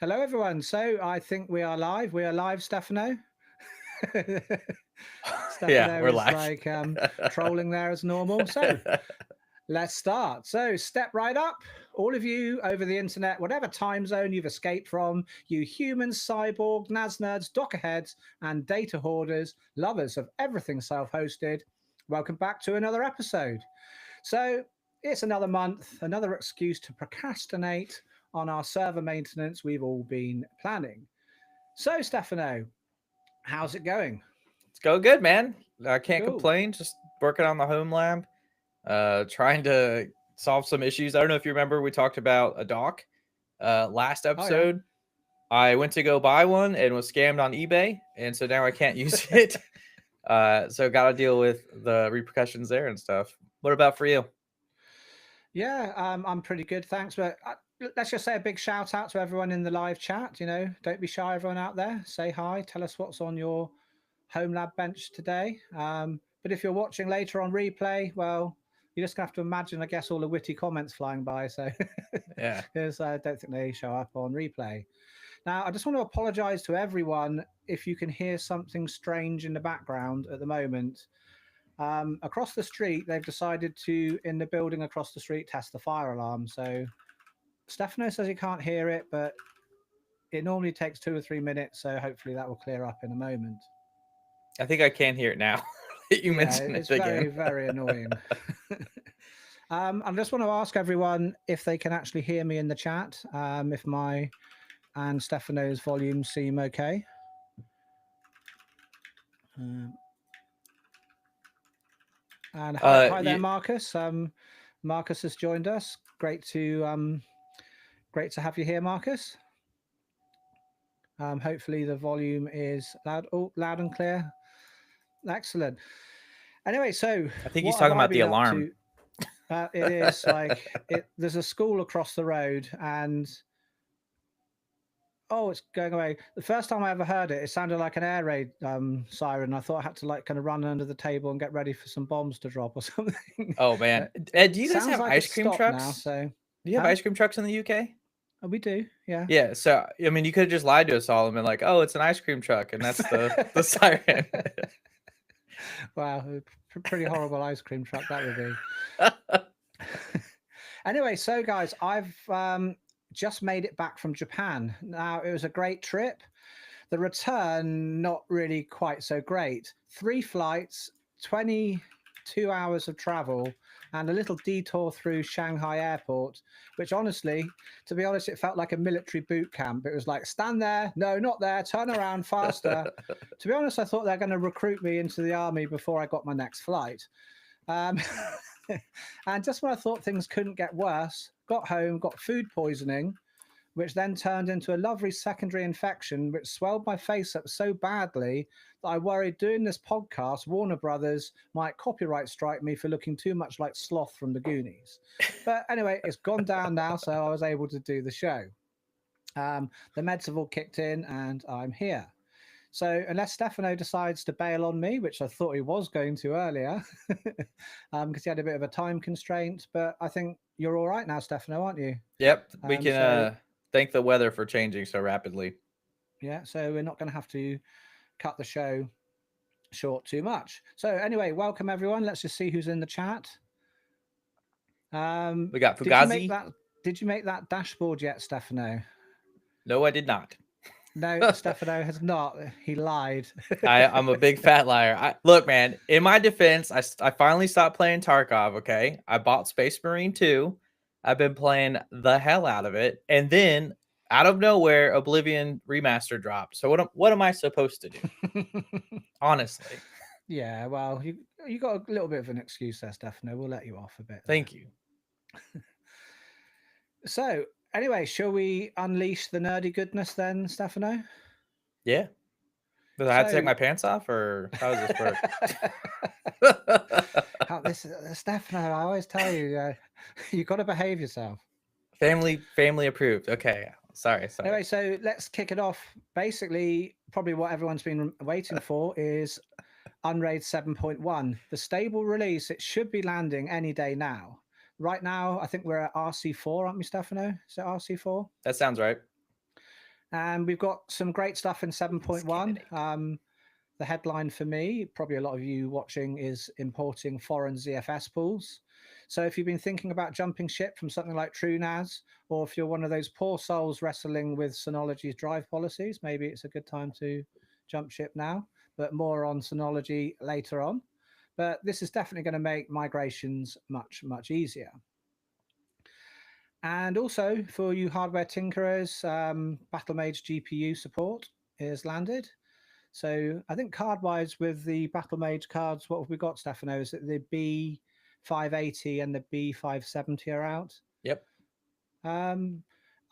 Hello, everyone. So I think we are live. We are live, Stefano. Yeah, Stefano we're is live. like trolling there as normal. So let's start. So step right up. All of you over the internet, whatever time zone you've escaped from, you humans, cyborg, NAS nerds, Docker heads, and data hoarders, lovers of everything self hosted, welcome back to another episode. So it's another month, another excuse to procrastinate on our server maintenance we've all been planning. So, Stefano, how's it going? It's going good, man. I can't Cool. complain. Just working on the home lab, trying to solve some issues. I don't know if you remember, we talked about a dock last Oh, yeah. episode. I went to go buy one and was scammed on eBay, and so now I can't use it. So got to deal with the repercussions there and stuff. What about for you? Yeah, I'm pretty good, thanks. But let's just say a big shout out to everyone in the live chat. Don't be shy, everyone out there. Say hi. Tell us what's on your home lab bench today. But if you're watching later on replay, well, you're just gonna have to imagine, I guess, all the witty comments flying by. So, Yeah. because I don't think they show up on replay. Now, I just want to apologize to everyone if you can hear something strange in the background at the moment. Across the street, they've decided to, in the building across the street, test the fire alarm. So Stefano says he can't hear it, but it normally takes 2 or 3 minutes. So hopefully that will clear up in a moment. I think I can hear it now that you Yeah, mentioned it it's very, again. very annoying. I just want to ask everyone if they can actually hear me in the chat, if my and Stefano's volumes seem okay. Um, and hi there, You, Marcus. Marcus has joined us. Great to have you here, Marcus. Hopefully the volume is loud. Oh, loud and clear. Excellent. Anyway, so I think he's what have talking I about the been up alarm. to? It is like it. There's a school across the road, and oh, it's going away. The first time I ever heard it, it sounded like an air raid siren. I thought I had to like kind of run under the table and get ready for some bombs to drop or something. Oh man, Ed, do you guys Sounds have like ice it's cream stopped now. trucks? So, Do you have huh? ice cream trucks in the UK? Oh, we do, yeah. Yeah, so I mean, you could have just lied to us all and been like, "Oh, it's an ice cream truck," and that's the siren. Wow, pretty horrible ice cream truck that would be. Anyway, so guys, I've just made it back from Japan. Now, it was a great trip. The return, not really quite so great. 3 flights, 22 hours of travel, and a little detour through Shanghai Airport, which honestly, to be honest, it felt like a military boot camp. It was like, stand there, no, not there, turn around faster. To be honest, I thought they're going to recruit me into the army before I got my next flight. Um, and just when I thought things couldn't get worse, got home, got food poisoning, which then turned into a lovely secondary infection, which swelled my face up so badly that I worried doing this podcast, Warner Brothers might copyright strike me for looking too much like Sloth from the Goonies. But anyway, it's gone down now, so I was able to do the show. The meds have all kicked in, and I'm here. So unless Stefano decides to bail on me, which I thought he was going to earlier, because he had a bit of a time constraint, but I think you're all right now, Stefano, aren't you? Yep, we can So thank the weather for changing so rapidly. yeah, so we're not going to have to cut the show short too much. So anyway, welcome everyone. Let's just see who's in the chat. We got Did you make Fugazi. that? Did you make that dashboard yet, Stefano? No, I did not. No, Stefano has not. He lied. I'm a big fat liar. Look, man. In my defense, I finally stopped playing Tarkov. Okay, I bought Space Marine 2. I've been playing the hell out of it, and then out of nowhere, Oblivion Remaster dropped. So what am I supposed to do? Honestly, Yeah, well, you got a little bit of an excuse there, Stefano. We'll let you off a bit there. thank you. So anyway, shall we unleash the nerdy goodness then, Stefano? Yeah. Does I have to take So my pants off, or how does this work? how this Stefano, I always tell you, you got to behave yourself. family approved. Okay. Sorry. Anyway, so let's kick it off. Basically, probably what everyone's been waiting for is Unraid 7.1, the stable release. It should be landing any day now. Right now, I think we're at RC4, aren't we, Stefano? Is it RC4? That sounds right. And we've got some great stuff in 7.1. Scandinavia. The headline for me, probably a lot of you watching, is importing foreign ZFS pools. So if you've been thinking about jumping ship from something like TrueNAS, or if you're one of those poor souls wrestling with Synology's drive policies, maybe it's a good time to jump ship now, but more on Synology later on. But this is definitely going to make migrations much, much easier. And also for you hardware tinkerers, Battlemage GPU support is landed. So I think card wise with the Battlemage cards, what have we got, Stefano? Is it the B580 and the B570 are out? Yep. Um,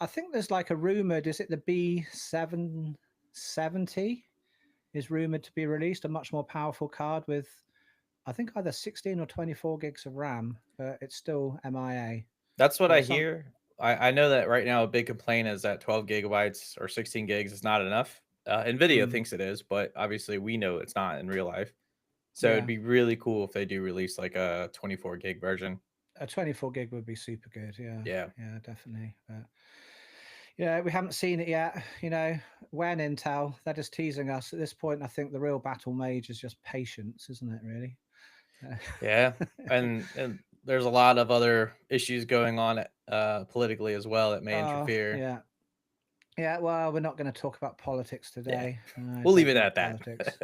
I think there's like a rumored, is it the B770 is rumored to be released, a much more powerful card with, I think, either 16 or 24 gigs of RAM, but it's still MIA. That's what I But some, hear. I know that right now a big complaint is that 12 gigabytes or 16 gigs is not enough. Nvidia mm, thinks it is, but obviously we know it's not in real life. So it'd yeah, be really cool if they do release like a 24 gig version. a 24 gig would be super good. Yeah, Yeah. yeah, definitely. But yeah, we haven't seen it yet. When Intel, they're just teasing us. At this point, I think the real battle mage is just patience, isn't it, really? Yeah. And there's a lot of other issues going on politically as well that may Oh, interfere. yeah. Yeah, well, we're not going to talk about politics Yeah. today. I We'll leave don't it like at that. politics.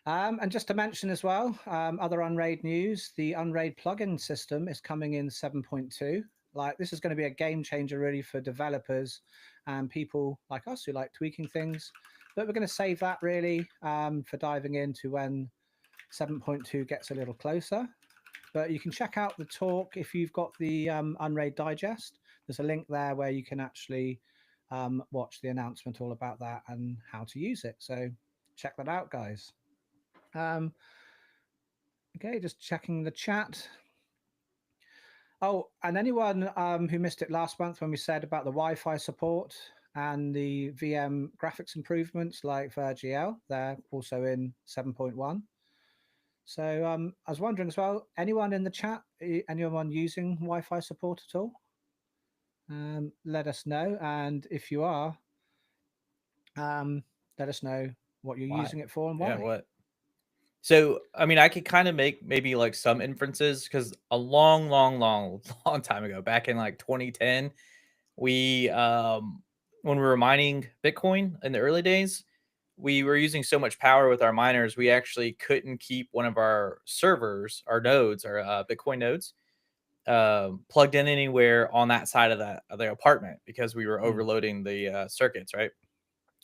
And just to mention as well, other Unraid news, the Unraid plugin system is coming in 7.2. Like, this is going to be a game changer, really, for developers and people like us who like tweaking things. But we're going to save that, really, for diving into when 7.2 gets a little closer. But you can check out the talk if you've got the Unraid Digest. There's a link there where you can actually watch the announcement all about that and how to use it. So check that out, guys. Um, okay, just checking the chat. Oh, and anyone who missed it last month when we said about the Wi-Fi support and the VM graphics improvements like VirGL, they're also in 7.1. So I was wondering as well, anyone in the chat, anyone using Wi-Fi support at all? Let us know, and if you are, um, let us know what you're Why? using it for and Yeah, why. what? So, I mean, I could kind of make maybe like some inferences because a long, long, long, long time ago, back in like 2010, we when we were mining Bitcoin in the early days, we were using so much power with our miners, we actually couldn't keep one of our servers, our nodes, our Bitcoin nodes, plugged in anywhere on that side of the apartment because we were Hmm. overloading the circuits, right?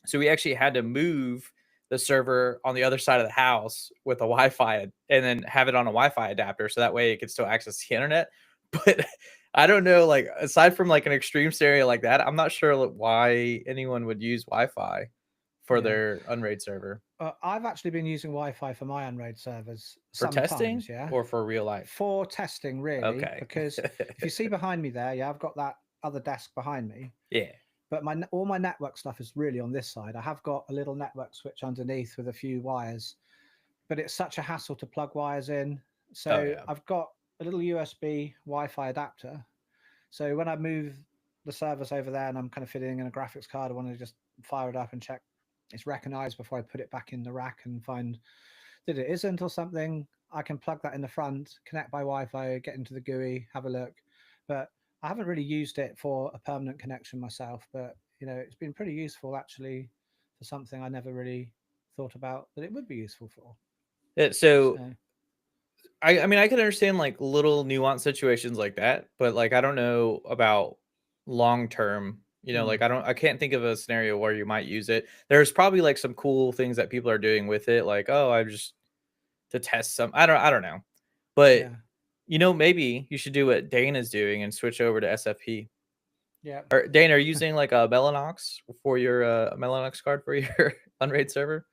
So we actually had to move the server on the other side of the house with a Wi-Fi and then have it on a Wi-Fi adapter so that way it could still access the internet. But I don't know, like aside from like an extreme scenario like that, I'm not sure why anyone would use Wi-Fi for Yeah, their Unraid server I've actually been using Wi-Fi for my Unraid servers for testing sometimes. Yeah, or for real life. for testing really, Okay. because if you see behind me there, yeah, I've got that other desk behind me. Yeah. But all my network stuff is really on this side. I have got a little network switch underneath with a few wires, but it's such a hassle to plug wires in. Oh So yeah. I've got a little USB Wi-Fi adapter. So when I move the servers over there and I'm kind of fitting in a graphics card, I want to just fire it up and check it's recognized before I put it back in the rack and find that it isn't or something. I can plug that in the front, connect by Wi-Fi, get into the GUI, have a look. But I haven't really used it for a permanent connection myself. But it's been pretty useful actually for something I never really thought about that it would be useful for. So So I mean I can understand like little nuanced situations like that, but like I don't know about long term. mm, Like I can't think of a scenario where you might use it. There's probably like some cool things that people are doing with it, like oh I just to test some. I don't know, but yeah, maybe you should do what Dane is doing and switch over to SFP. yeah. Or Dane, are you using like a Mellanox for your Mellanox card for your Unraid server?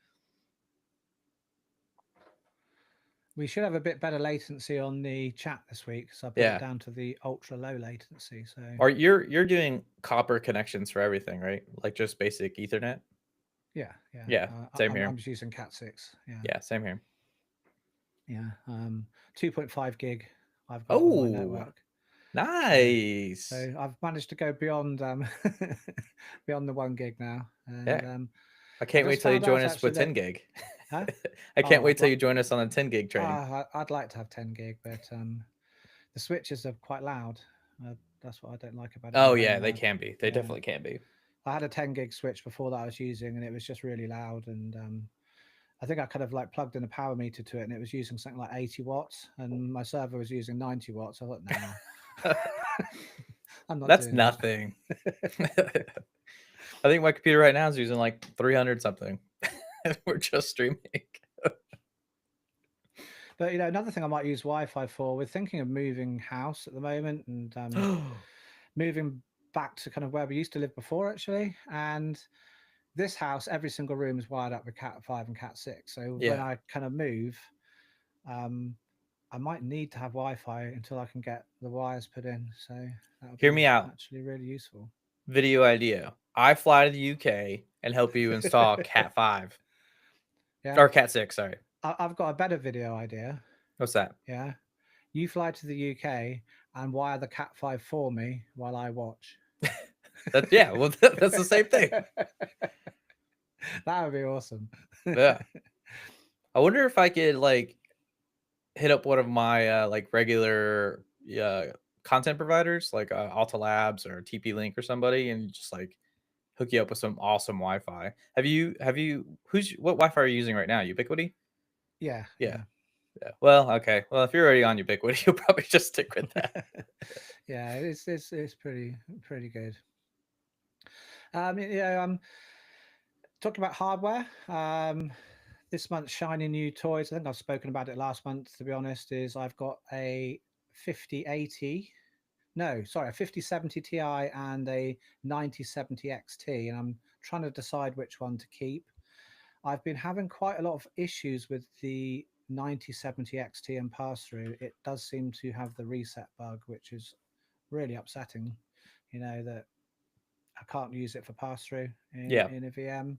We should have a bit better latency on the chat this week, so I put it Yeah. down to the ultra low latency. So Or you're doing copper connections for everything, right? Like just basic Ethernet. yeah, yeah. Yeah, same I'm here. just using Cat 6. Yeah, Yeah, same here. yeah. 2.5 gig I've got on my Oh, network. Nice. So I've managed to go beyond beyond the 1 gig now, and Yeah. I I can't just wait till you found out join us actually with 10 that, gig. huh? I can't Oh, wait till you join us on the 10 gig train. I'd like to have 10 gig, but the switches are quite loud. That's what I don't like about it. They're Oh very yeah, they loud. can be. They Yeah, definitely can be. I had a 10 gig switch before that I was using, and it was just really loud. And I think I kind of like plugged in a power meter to it, and it was using something like 80 watts, and my server was using 90 watts. I thought, nah, I'm not That's doing that. nothing. I think my computer right now is using like 300 something. We're just streaming. But another thing I might use Wi-Fi for. We're thinking of moving house at the moment, and moving back to kind of where we used to live before, actually. And this house, every single room is wired up with Cat 5 and Cat 6. So when Yeah. I kind of move, um, I might need to have Wi-Fi until I can get the wires put in. So that would Hear be me out. actually really useful. Video idea. I fly to the UK and help you install Cat 5 Yeah, or Cat 6, sorry. I've got a better video idea. What's that? Yeah, you fly to the UK and wire the Cat 5 for me while I watch. Yeah, well that's the same thing. That would be awesome. Yeah. I wonder if I could like hit up one of my like regular content providers like Alta Labs or TP Link or somebody and just like hook you up with some awesome Wi-Fi. Have you what Wi-Fi are you using right now? Ubiquity? Yeah, Yeah. yeah. Yeah. Well, okay. Well, if you're already on Ubiquity, you'll probably just stick with that. Yeah, it's pretty good. Talking about hardware. This month's shiny new toys. I think I've spoken about it last month. To be honest, is I've got a 5080. No, sorry, a 5070 Ti and a 9070 XT, and I'm trying to decide which one to keep. I've been having quite a lot of issues with the 9070 XT and pass through. It does seem to have the reset bug, which is really upsetting. That I can't use it for pass through Yeah. in a VM.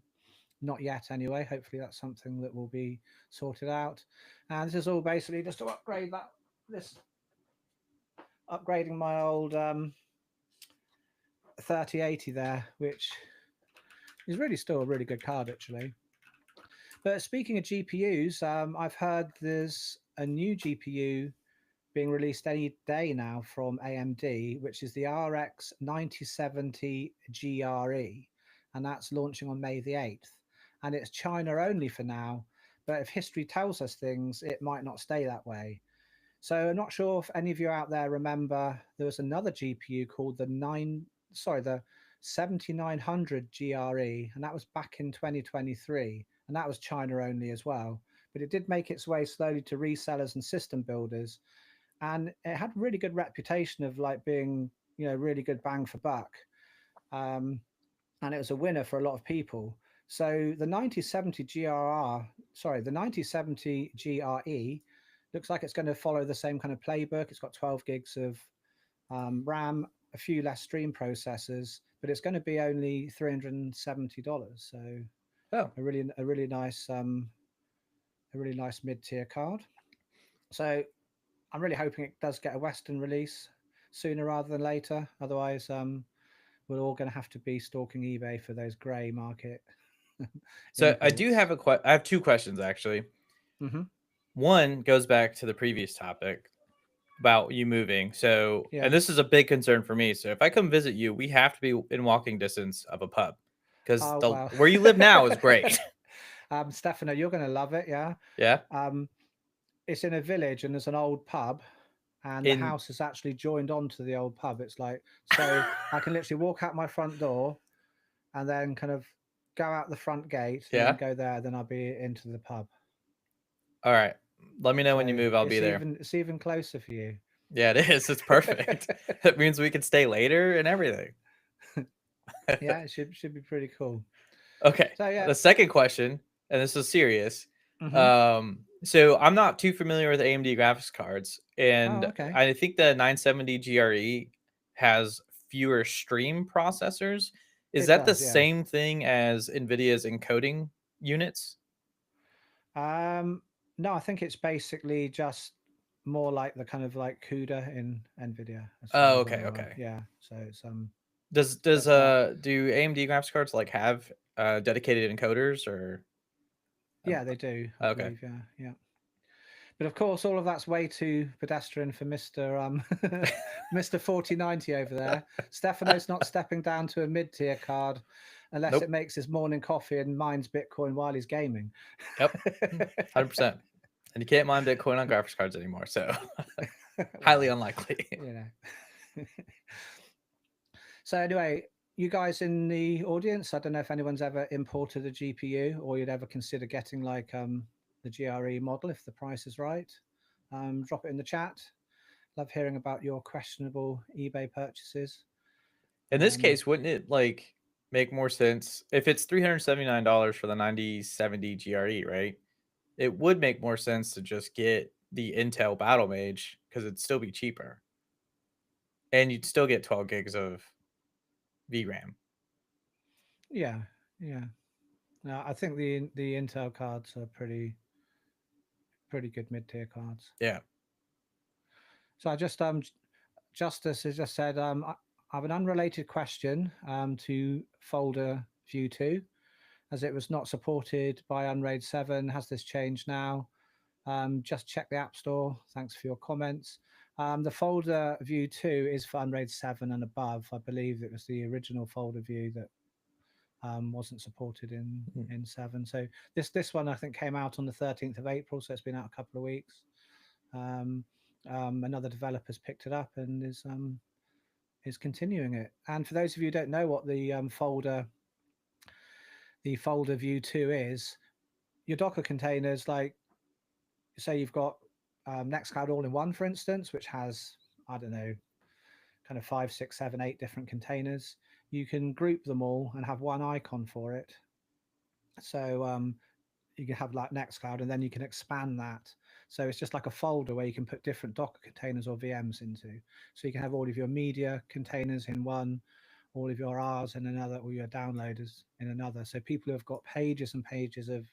Not yet, anyway. Hopefully, that's something that will be sorted out. And this is all basically just to upgrade this, upgrading my old 3080 there, which is really still a really good card, actually. But speaking of GPUs, I've heard there's a new GPU being released any day now from AMD, which is the RX 9070 GRE, and that's launching on May the 8th. And it's China only for now, but if history tells us things, it might not stay that way. So I'm not sure if any of you out there remember there was another GPU called the 7900 GRE, and that was back in 2023, and that was China only as well. But it did make its way slowly to resellers and system builders, and it had really good reputation of like being really good bang for buck, um, and it was a winner for a lot of people. So the 9070 the 9070 GRE looks like it's going to follow the same kind of playbook. It's got 12 gigs of RAM, a few less stream processors, but it's going to be only $370. So Oh. a really nice mid tier card. So I'm really hoping it does get a Western release sooner rather than later. Otherwise, we're all going to have to be stalking eBay for those grey market So I do imports. have I have two questions actually. Hmm. One goes back to the previous topic about you moving. So, and Yeah. this is a big concern for me. So, if I come visit you, we have to be in walking distance of a pub because Oh the well. where you live now is great. Stefano, you're going to love it. Yeah. Yeah. Um, it's in a village and there's an old pub, and the In house is actually joined onto the old pub. It's like, so I can literally walk out my front door and then kind of go out the front gate and then yeah. go there. Then I'll be into the pub. All right. Let me know when you So move. I'll be there. it's even closer for you. Yeah, it is. It's perfect. It means we can stay later and everything. Yeah, it should be pretty cool. Okay. So yeah. The second question, and this is serious. Hmm. So I'm not too familiar with AMD graphics cards, Oh, and okay. I think the 970 GRE has fewer stream processors. Is It that the does, yeah. same thing as NVIDIA's encoding units? No, I think it's basically just more like the kind of like CUDA in NVIDIA, as far Oh, as I'm okay, aware. okay. Yeah, so it's Does that's that. do AMD graphics cards like have dedicated encoders or? Yeah, they do, I Okay. believe. Yeah, yeah. But of course, all of that's way too pedestrian for Mister Mister 4090 over there. Stefano's not stepping down to a mid-tier card unless it Nope. makes his morning coffee and mines Bitcoin while he's gaming. Yep. 100%. And you can't mine Bitcoin on graphics cards anymore, so highly Well, unlikely. you know. So anyway, you guys in the audience, I don't know if anyone's ever imported a GPU or you'd ever consider getting like the GRE model if the price is right. Drop it in the chat. Love hearing about your questionable eBay purchases. In this case, wouldn't it like make more sense if it's $379 for the 9070 GRE, right? It would make more sense to just get the Intel Battle Mage because it'd still be cheaper. And you'd still get 12 gigs of VRAM. Yeah, yeah. No, I think the Intel cards are pretty good mid-tier cards. Yeah. So I just Justice has just said I have an unrelated question to folder view 2 as it was not supported by Unraid 7. Has this changed now? Just check the App Store. Thanks for your comments. The folder view 2 is for Unraid 7 and above. I believe it was the original folder view that wasn't supported in 7. So this one I think came out on the 13th of April, so it's been out a couple of weeks. Another developer's picked it up and is continuing it. And for those of you who don't know what the folder view 2 is, your Docker containers, like say you've got Nextcloud all in one, for instance, which has, I don't know, kind of 5, 6, 7, 8 different containers. You can group them all and have one icon for it. So you can have like Nextcloud and then you can expand that. So it's just like a folder where you can put different Docker containers or VMs into. So you can have all of your media containers in one, all of your R's in another, or your downloaders in another. So people who have got pages and pages of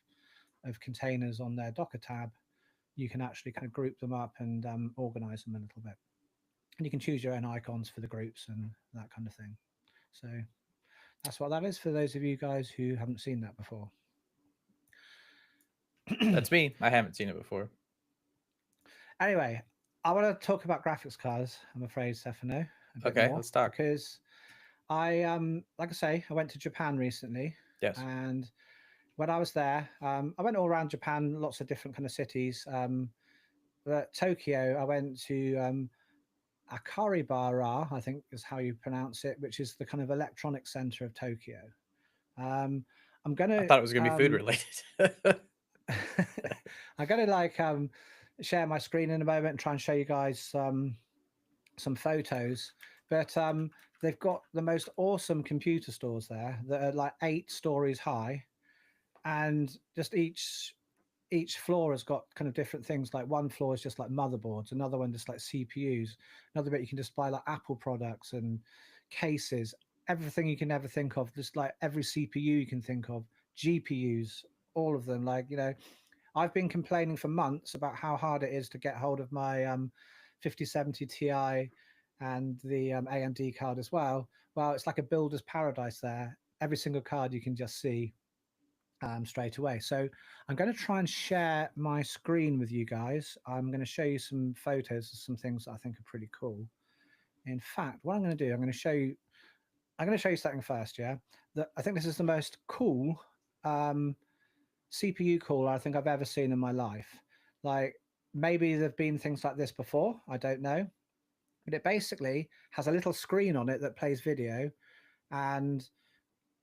containers on their Docker tab, you can actually kind of group them up and organize them a little bit. And you can choose your own icons for the groups and that kind of thing. So that's what that is for those of you guys who haven't seen that before. That's me. I haven't seen it before. Anyway, I want to talk about graphics cards, I'm afraid, Stefano, a bit Okay, more let's talk. because I like I say, I went to Japan recently, Yes. and when I was there, I went all around Japan, lots of different kind of cities. But Tokyo, I went to Akaribara, I think is how you pronounce it, which is the kind of electronic center of Tokyo. I'm I gonna thought it was gonna be food related. I'm gonna like share my screen in a moment and try and show you guys some photos. But they've got the most awesome computer stores there that are like 8 stories high, and just each floor has got kind of different things. Like one floor is just like motherboards, another one just like CPUs, another bit you can just buy like Apple products and cases, everything you can ever think of, just like every CPU you can think of, GPUs, all of them. Like, you know, I've been complaining for months about how hard it is to get hold of my 5070 Ti and the AMD card as well. Well, it's like a builder's paradise there. Every single card you can just see straight away. So I'm going to try and share my screen with you guys. I'm going to show you some photos of some things that I think are pretty cool. In fact, what I'm going to do, I'm going to show you something first. Yeah, that I think this is the most cool CPU cooler I think I've ever seen in my life. Like maybe there've been things like this before. I don't know, but it basically has a little screen on it that plays video, and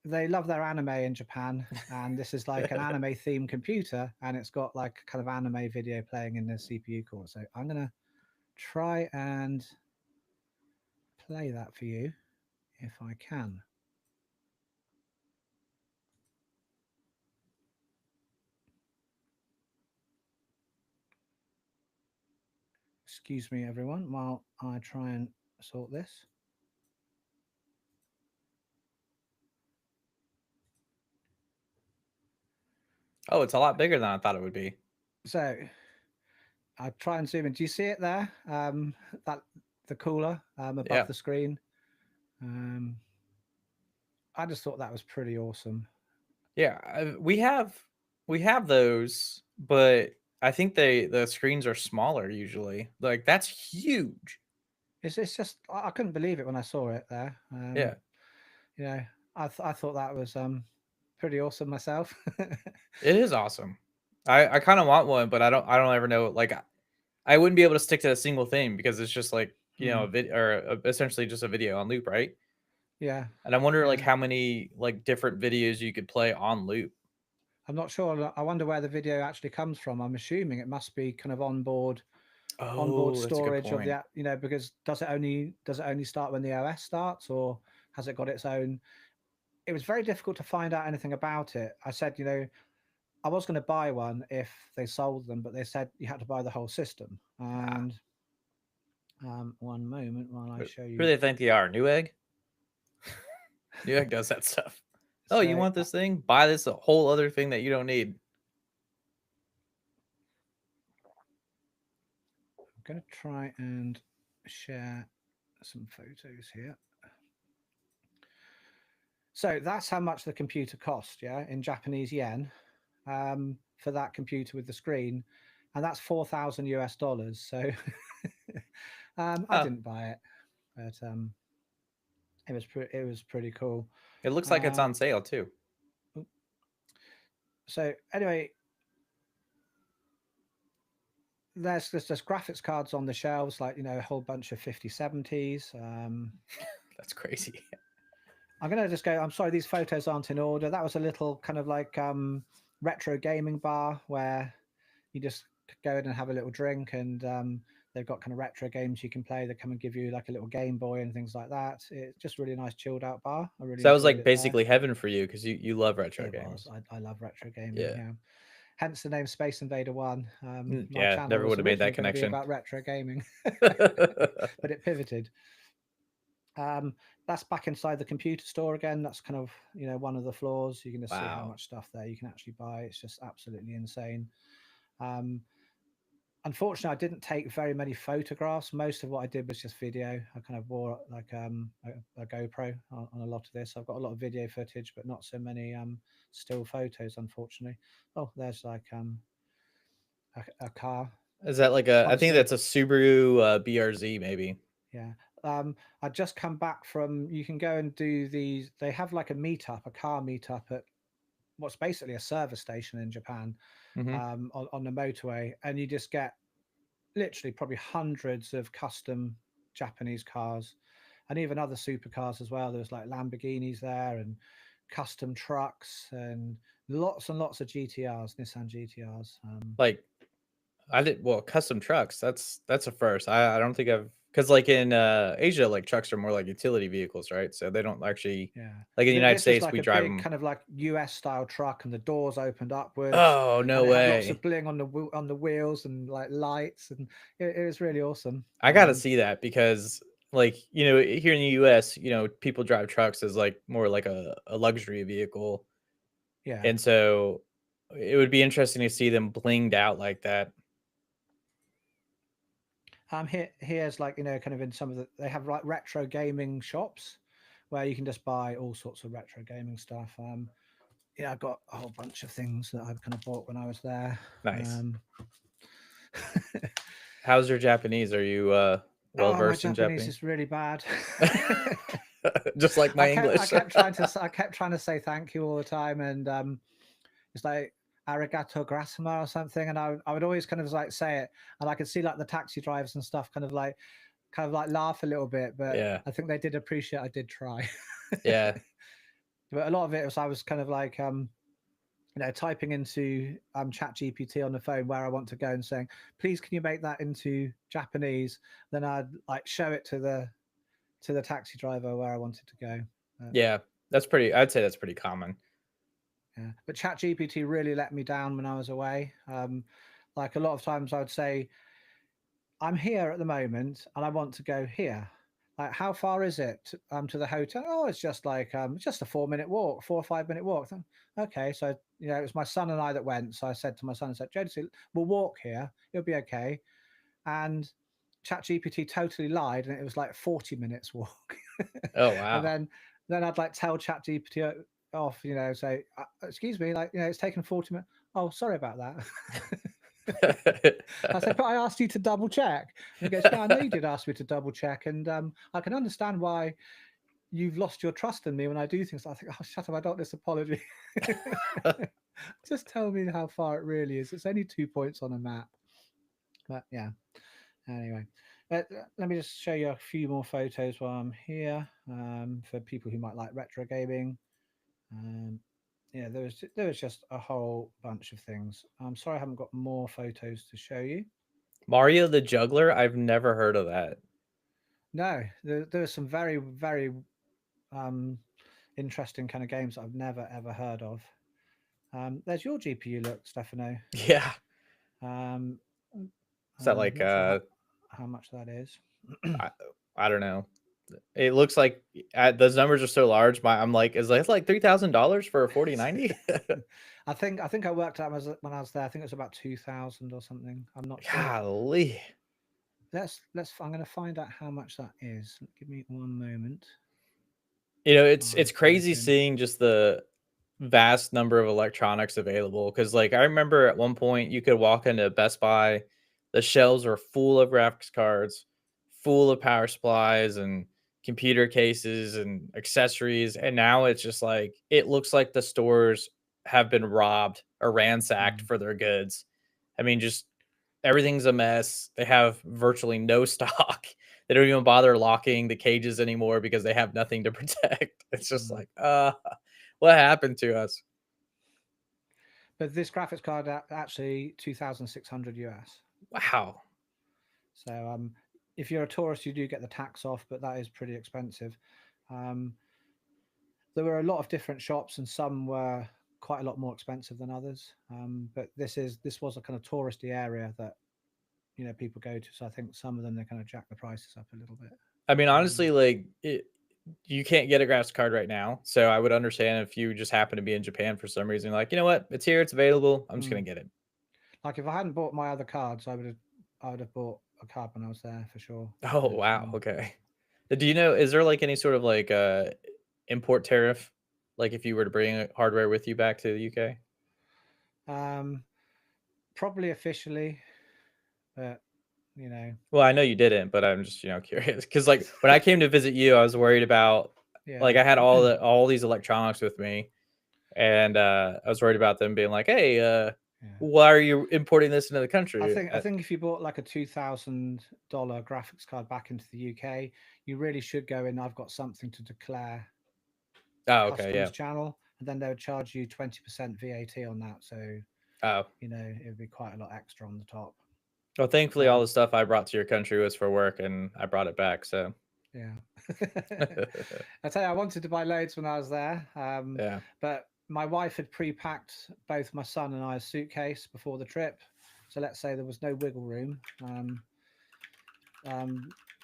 they love their anime in Japan, and this is like an anime themed computer, and it's got like kind of anime video playing in the CPU core. So I'm gonna try and play that for you if I can. Excuse me, everyone, while I try and sort this. Oh, it's a lot bigger than I thought it would be. So I try and zoom in. Do you see it there? That the cooler above Yeah. the screen. Um, I just thought that was pretty awesome. Yeah, we have those, but I think the screens are smaller usually. Like that's huge. It's just I couldn't believe it when I saw it there. Yeah, You know, I thought that was pretty awesome myself. it is awesome. I kind of want one, but I don't ever know. Like I wouldn't be able to stick to a single thing because it's just like Hmm. a vid or essentially just a video on loop, right? Yeah, And I wonder like yeah. how many like different videos you could play on loop. I'm not sure. I wonder where the video actually comes from. I'm assuming it must be kind of onboard Oh, that's a good storage of the point. app. Because does it only start when the OS starts, or has it got its own? It was very difficult to find out anything about it. I said, I was going to buy one if they sold them, but they said you had to buy the whole system. Ah, And one moment while I show who do you. they think they are? Newegg? Newegg does that stuff. Oh, So you want this thing? Buy this a whole other thing that you don't need. I'm going to try and share some photos here. So that's how much the computer cost, yeah, in Japanese yen, for that computer with the screen, and that's 4,000 US dollars. So I Oh, didn't buy it, but it was pretty cool. it looks like it's Uh, on sale too. so anyway, there's graphics cards on the shelves, like a whole bunch of 5070s. That's crazy. I'm gonna just go. I'm sorry, these photos aren't in order. That was a little kind of like retro gaming bar where you just go in and have a little drink, and they've got kind of retro games you can play. They come and give you like a little Game Boy and things like that. It's just really nice chilled out bar. I really So that was enjoyed like it there. basically heaven for you because you love retro It was. games. I love retro gaming. Yeah. Yeah. Hence the name Space Invader One. My Yeah, channel never was would have made originally that going to be connection. about retro gaming, but it pivoted. Um, that's back inside the computer store again. That's kind of one of the floors. You can just see how Wow. much stuff there you can actually buy. It's just absolutely insane. Um, Unfortunately, I didn't take very many photographs. Most of what I did was just video. I kind of wore like a GoPro on a lot of this. I've got a lot of video footage, but not so many still photos, unfortunately. Oh, there's like a car. Is that like a? I think Honestly, that's a Subaru BRZ maybe. yeah. I just come back from. You can go and do these. They have like a meetup, a car meetup at what's basically a service station in Japan, Hmm. on the motorway, and you just get literally probably hundreds of custom Japanese cars, and even other supercars as well. There was like Lamborghinis there, and custom trucks, and lots of GTRs, Nissan GTRs. Like I did well custom trucks. That's a first. I don't think I've because like in Asia like trucks are more like utility vehicles, right? So they don't actually Yeah, like in the United this was States like we a drive big them. kind of like US style truck, and the doors opened upwards, Oh and no it had lots of way! bling on the wheels and like lights, and it was really awesome. I gotta see that because like here in the U.S. People drive trucks as like more like a luxury vehicle, Yeah. and so it would be interesting to see them blinged out like that. Here's like kind of in some of they have like retro gaming shops where you can just buy all sorts of retro gaming stuff. Yeah, I've got a whole bunch of things that I've kind of bought when I was there. Nice. Um, How's your Japanese? Are you well oh, my versed in Japanese Japanese? is really bad. Just like my I English. kept trying to say thank you all the time, and it's like arigato grasima or something, and I would always kind of like say it, and I could see like the taxi drivers and stuff kind of like laugh a little bit, but Yeah. I think they did appreciate I did try. Yeah. But a lot of it was I was kind of like typing into chat gpt on the phone where I want to go and saying, please can you make that into Japanese, then I'd like show it to the taxi driver where I wanted to go. Yeah. That's pretty I'd say that's pretty common. Yeah, but chat gpt really let me down when I was away. Like a lot of times I would say, I'm here at the moment and I want to go here. Like, how far is it to the hotel? Oh, it's just like just a 4 minute walk, 4 or 5 minute walk. Okay, so it was my son and I that went. So I said to my son, I said, Jody, we'll walk here. It'll be okay. And ChatGPT totally lied, and it was like 40 minutes walk. Oh And wow. then I'd like tell ChatGPT off, say, excuse me, like it's taken 40 minutes. Oh, sorry about that. I said, but I asked you to double check. And he goes, yeah, I know you did ask me to double check, and I can understand why you've lost your trust in me when I do things. I think, oh, shut up, I don't want this apology. Just tell me how far it really is. It's only 2 points on a map. But yeah, anyway. Let me just show you a few more photos while I'm here for people who might like retro gaming. Yeah, there was just a whole bunch of things. I'm sorry I haven't got more photos to show you. Mario the Juggler? I've never heard of that. No, there are some very, very um, interesting kind of games that I've never ever heard of. There's your GPU, look, Stefano. Yeah. Um, Is that I'm like not sure how much that is. I, I don't know. It looks like those numbers are so large. I'm like, is that like $3,000 for a 4090? I think I worked out when I was there. I think it was about 2,000 or something. I'm not sure. Golly. Let's. I'm going to find out how much that is. Give me one moment. It's Type crazy in. seeing just the vast number of electronics available. Because like I remember at one point you could walk into Best Buy, the shelves were full of graphics cards, full of power supplies and computer cases and accessories, and now it's just like it looks like the stores have been robbed or ransacked Mm. for their goods. I mean, just everything's a mess. They have virtually no stock. They don't even bother locking the cages anymore because they have nothing to protect. It's just Mm. like, what happened to us? But this graphics card actually 2,600 US. Wow. So if you're a tourist, you do get the tax off, but that is pretty expensive. Um, there were a lot of different shops, and some were quite a lot more expensive than others. But this was a kind of touristy area that people go to. So I think some of them they kind of jack the prices up a little bit. I mean, Um, honestly, like you can't get a graphics card right now, so I would understand if you just happen to be in Japan for some reason. Like, you know what? It's here. It's available. I'm just gonna mm. get it. Like if I hadn't bought my other cards, I would have bought a card when I was there for sure. Oh But wow. Okay. Do you know? Is there like any sort of like import tariff? Like if you were to bring hardware with you back to the UK? um, probably officially, but you know, Well, I know you didn't, but I'm just curious because like when I came to visit you, I was worried about like yeah, I had all these electronics with me, and I was worried about them being like, "Hey, yeah. why are you importing this into the I country?" think I think if you bought like a $2,000 graphics card back into the UK, you really should go in. I've got something to declare Oh, okay, customs yeah. channel, and then they would charge you 20% VAT on that. So Oh, it would be quite a lot extra on the top. well, thankfully, all Um, the stuff I brought to your country was for work, and I brought it back. So, yeah. I tell you, I wanted to buy loads when I was there, yeah. but my wife had pre-packed both my son and I's suitcase before the trip. So let's say there was no wiggle room um,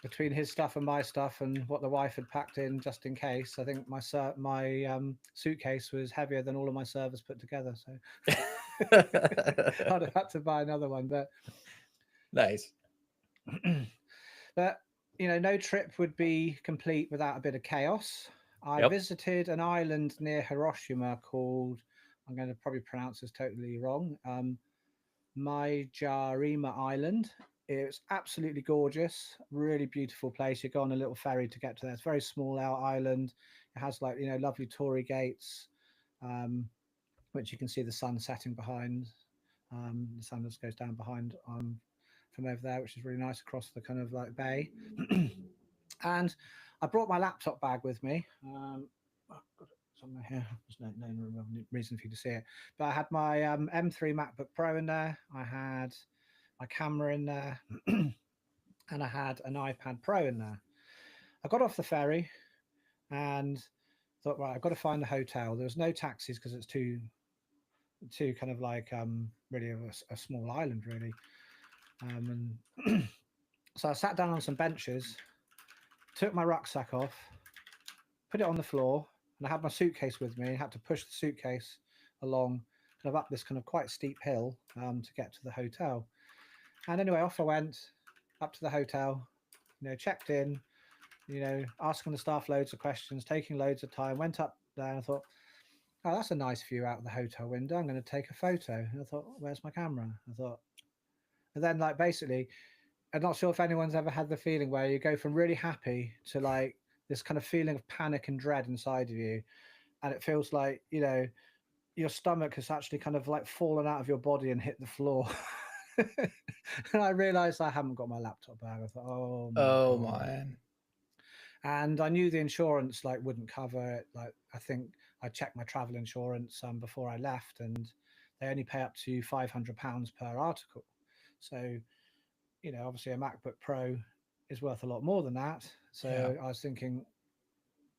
between his stuff and my stuff, and what the wife had packed in just in case. I think my suitcase was heavier than all of my servers put together. So I'd have had to buy another one, but Nice. but no trip would be complete without a bit of chaos. I Yep. visited an island near Hiroshima called, I'm going to probably pronounce this totally wrong, Maijarima Island. It's absolutely gorgeous, really beautiful place. You go on a little ferry to get to there. It's a very small island. It has like lovely torii gates, um, which you can see the sun setting behind. The sun just goes down behind from over there, which is really nice across the kind of like bay. And I brought my laptop bag with me. I've got it somewhere here. There's no reason for you to see it. But I had my M3 MacBook Pro in there. I had my camera in there, and I had an iPad Pro in there. I got off the ferry and thought, right, I've got to find a hotel. There was no taxis because it's too kind of like really a small island, really. And so I sat down on some benches took my rucksack off, put it on the floor, and I had my suitcase with me. I had to push the suitcase along kind of up this kind of quite steep hill to get to the hotel. And anyway, off I went up to the hotel, checked in, asking the staff loads of questions, taking loads of time, went up there and I thought, oh, that's a nice view out of the hotel window. I'm going to take a photo. And I thought, where's my camera? I thought, and then like basically, I'm not sure if anyone's ever had the feeling where you go from really happy to like this kind of feeling of panic and dread inside of you. And it feels like, your stomach has actually kind of like fallen out of your body and hit the floor. And I realized I haven't got my laptop bag. I thought, oh my Oh God. man. And I knew the insurance like wouldn't cover it. Like I think I checked my travel insurance before I left, and they only pay up to £500 per article. So obviously a MacBook Pro is worth a lot more than that. Yeah. So I was thinking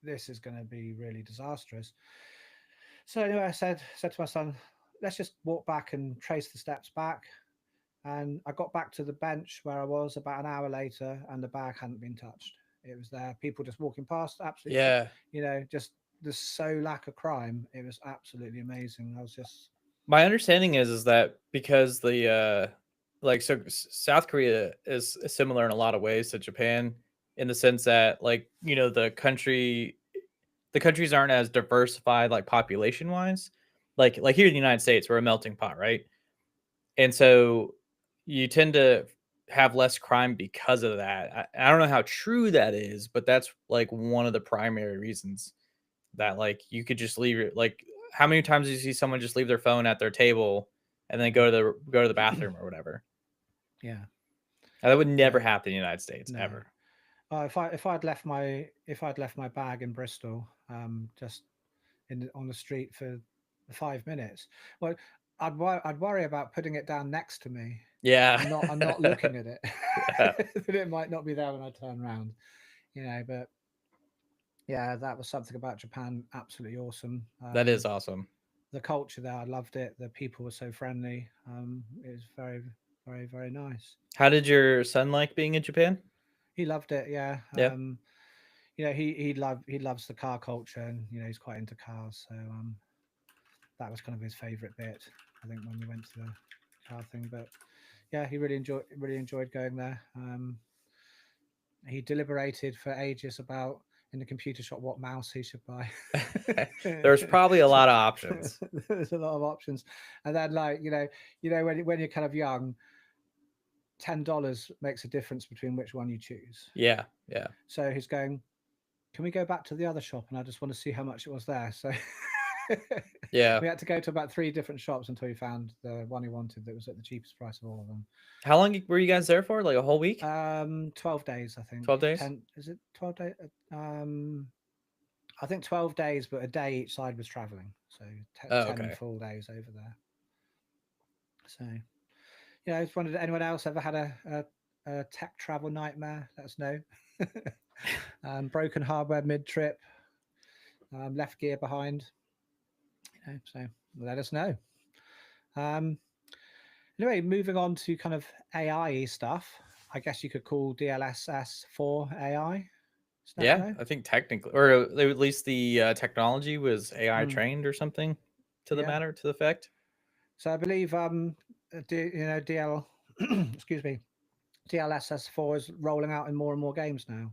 this is going to be really disastrous. So anyway, I said to my son, let's just walk back and trace the steps back. And I got back to the bench where I was about an hour later, and the bag hadn't been touched. It was there. People just walking past, absolutely, Yeah. just there's so lack of crime. It was absolutely amazing. I was just, My understanding is that because the South Korea is similar in a lot of ways to Japan in the sense that like, the countries aren't as diversified like population wise. Like here in the United States, we're a melting pot, right? And so you tend to have less crime because of that. I don't know how true that is, but that's like one of the primary reasons that like you could just leave it. Like how many times do you see someone just leave their phone at their table and then go to the bathroom or whatever? yeah, That would never yeah, happen in the United States no. ever. If I'd left my bag in Bristol, just on the street for 5 minutes, well, I'd worry about putting it down next to me Yeah. and not looking at it, Yeah. that it might not be there when I turn around, But yeah, that was something about Japan absolutely awesome. That is awesome. The culture there, I loved it. The people were so friendly. It was very, very, very nice. How did your son like being in Japan? He loved it. Yeah. Yeah. He loves the car culture, and he's quite into cars. So that was kind of his favorite bit, I think, when we went to the car thing. But yeah, he really enjoyed going there. He deliberated for ages about in the computer shop what mouse he should buy. There's probably a lot of options. There's a lot of options, and then like when you're kind of young, $10 makes a difference between which one you choose. Yeah. Yeah. So he's going, can we go back to the other shop? And I just want to see how much it was there. So Yeah. we had to go to about 3 different shops until we found the one he wanted that was at the cheapest price of all of them. How long were you guys there for? Like a whole week? 12 days, I think. 12 days? 10, is it 12 days? I think 12 days, but a day each side was traveling. So Oh, 10 okay. full days over there. So, I just wondered, anyone else ever had a tech travel nightmare? Let us know. Broken hardware mid-trip, left gear behind. So let us know. Um, anyway, moving on to kind of AI stuff. I guess you could call DLSS 4 AI. Yeah, Stefano? I think technically, or at least the technology was AI Mm, trained or something to the yeah. matter, to the effect. So I believe DL excuse me, DLSS4 is rolling out in more and more games now.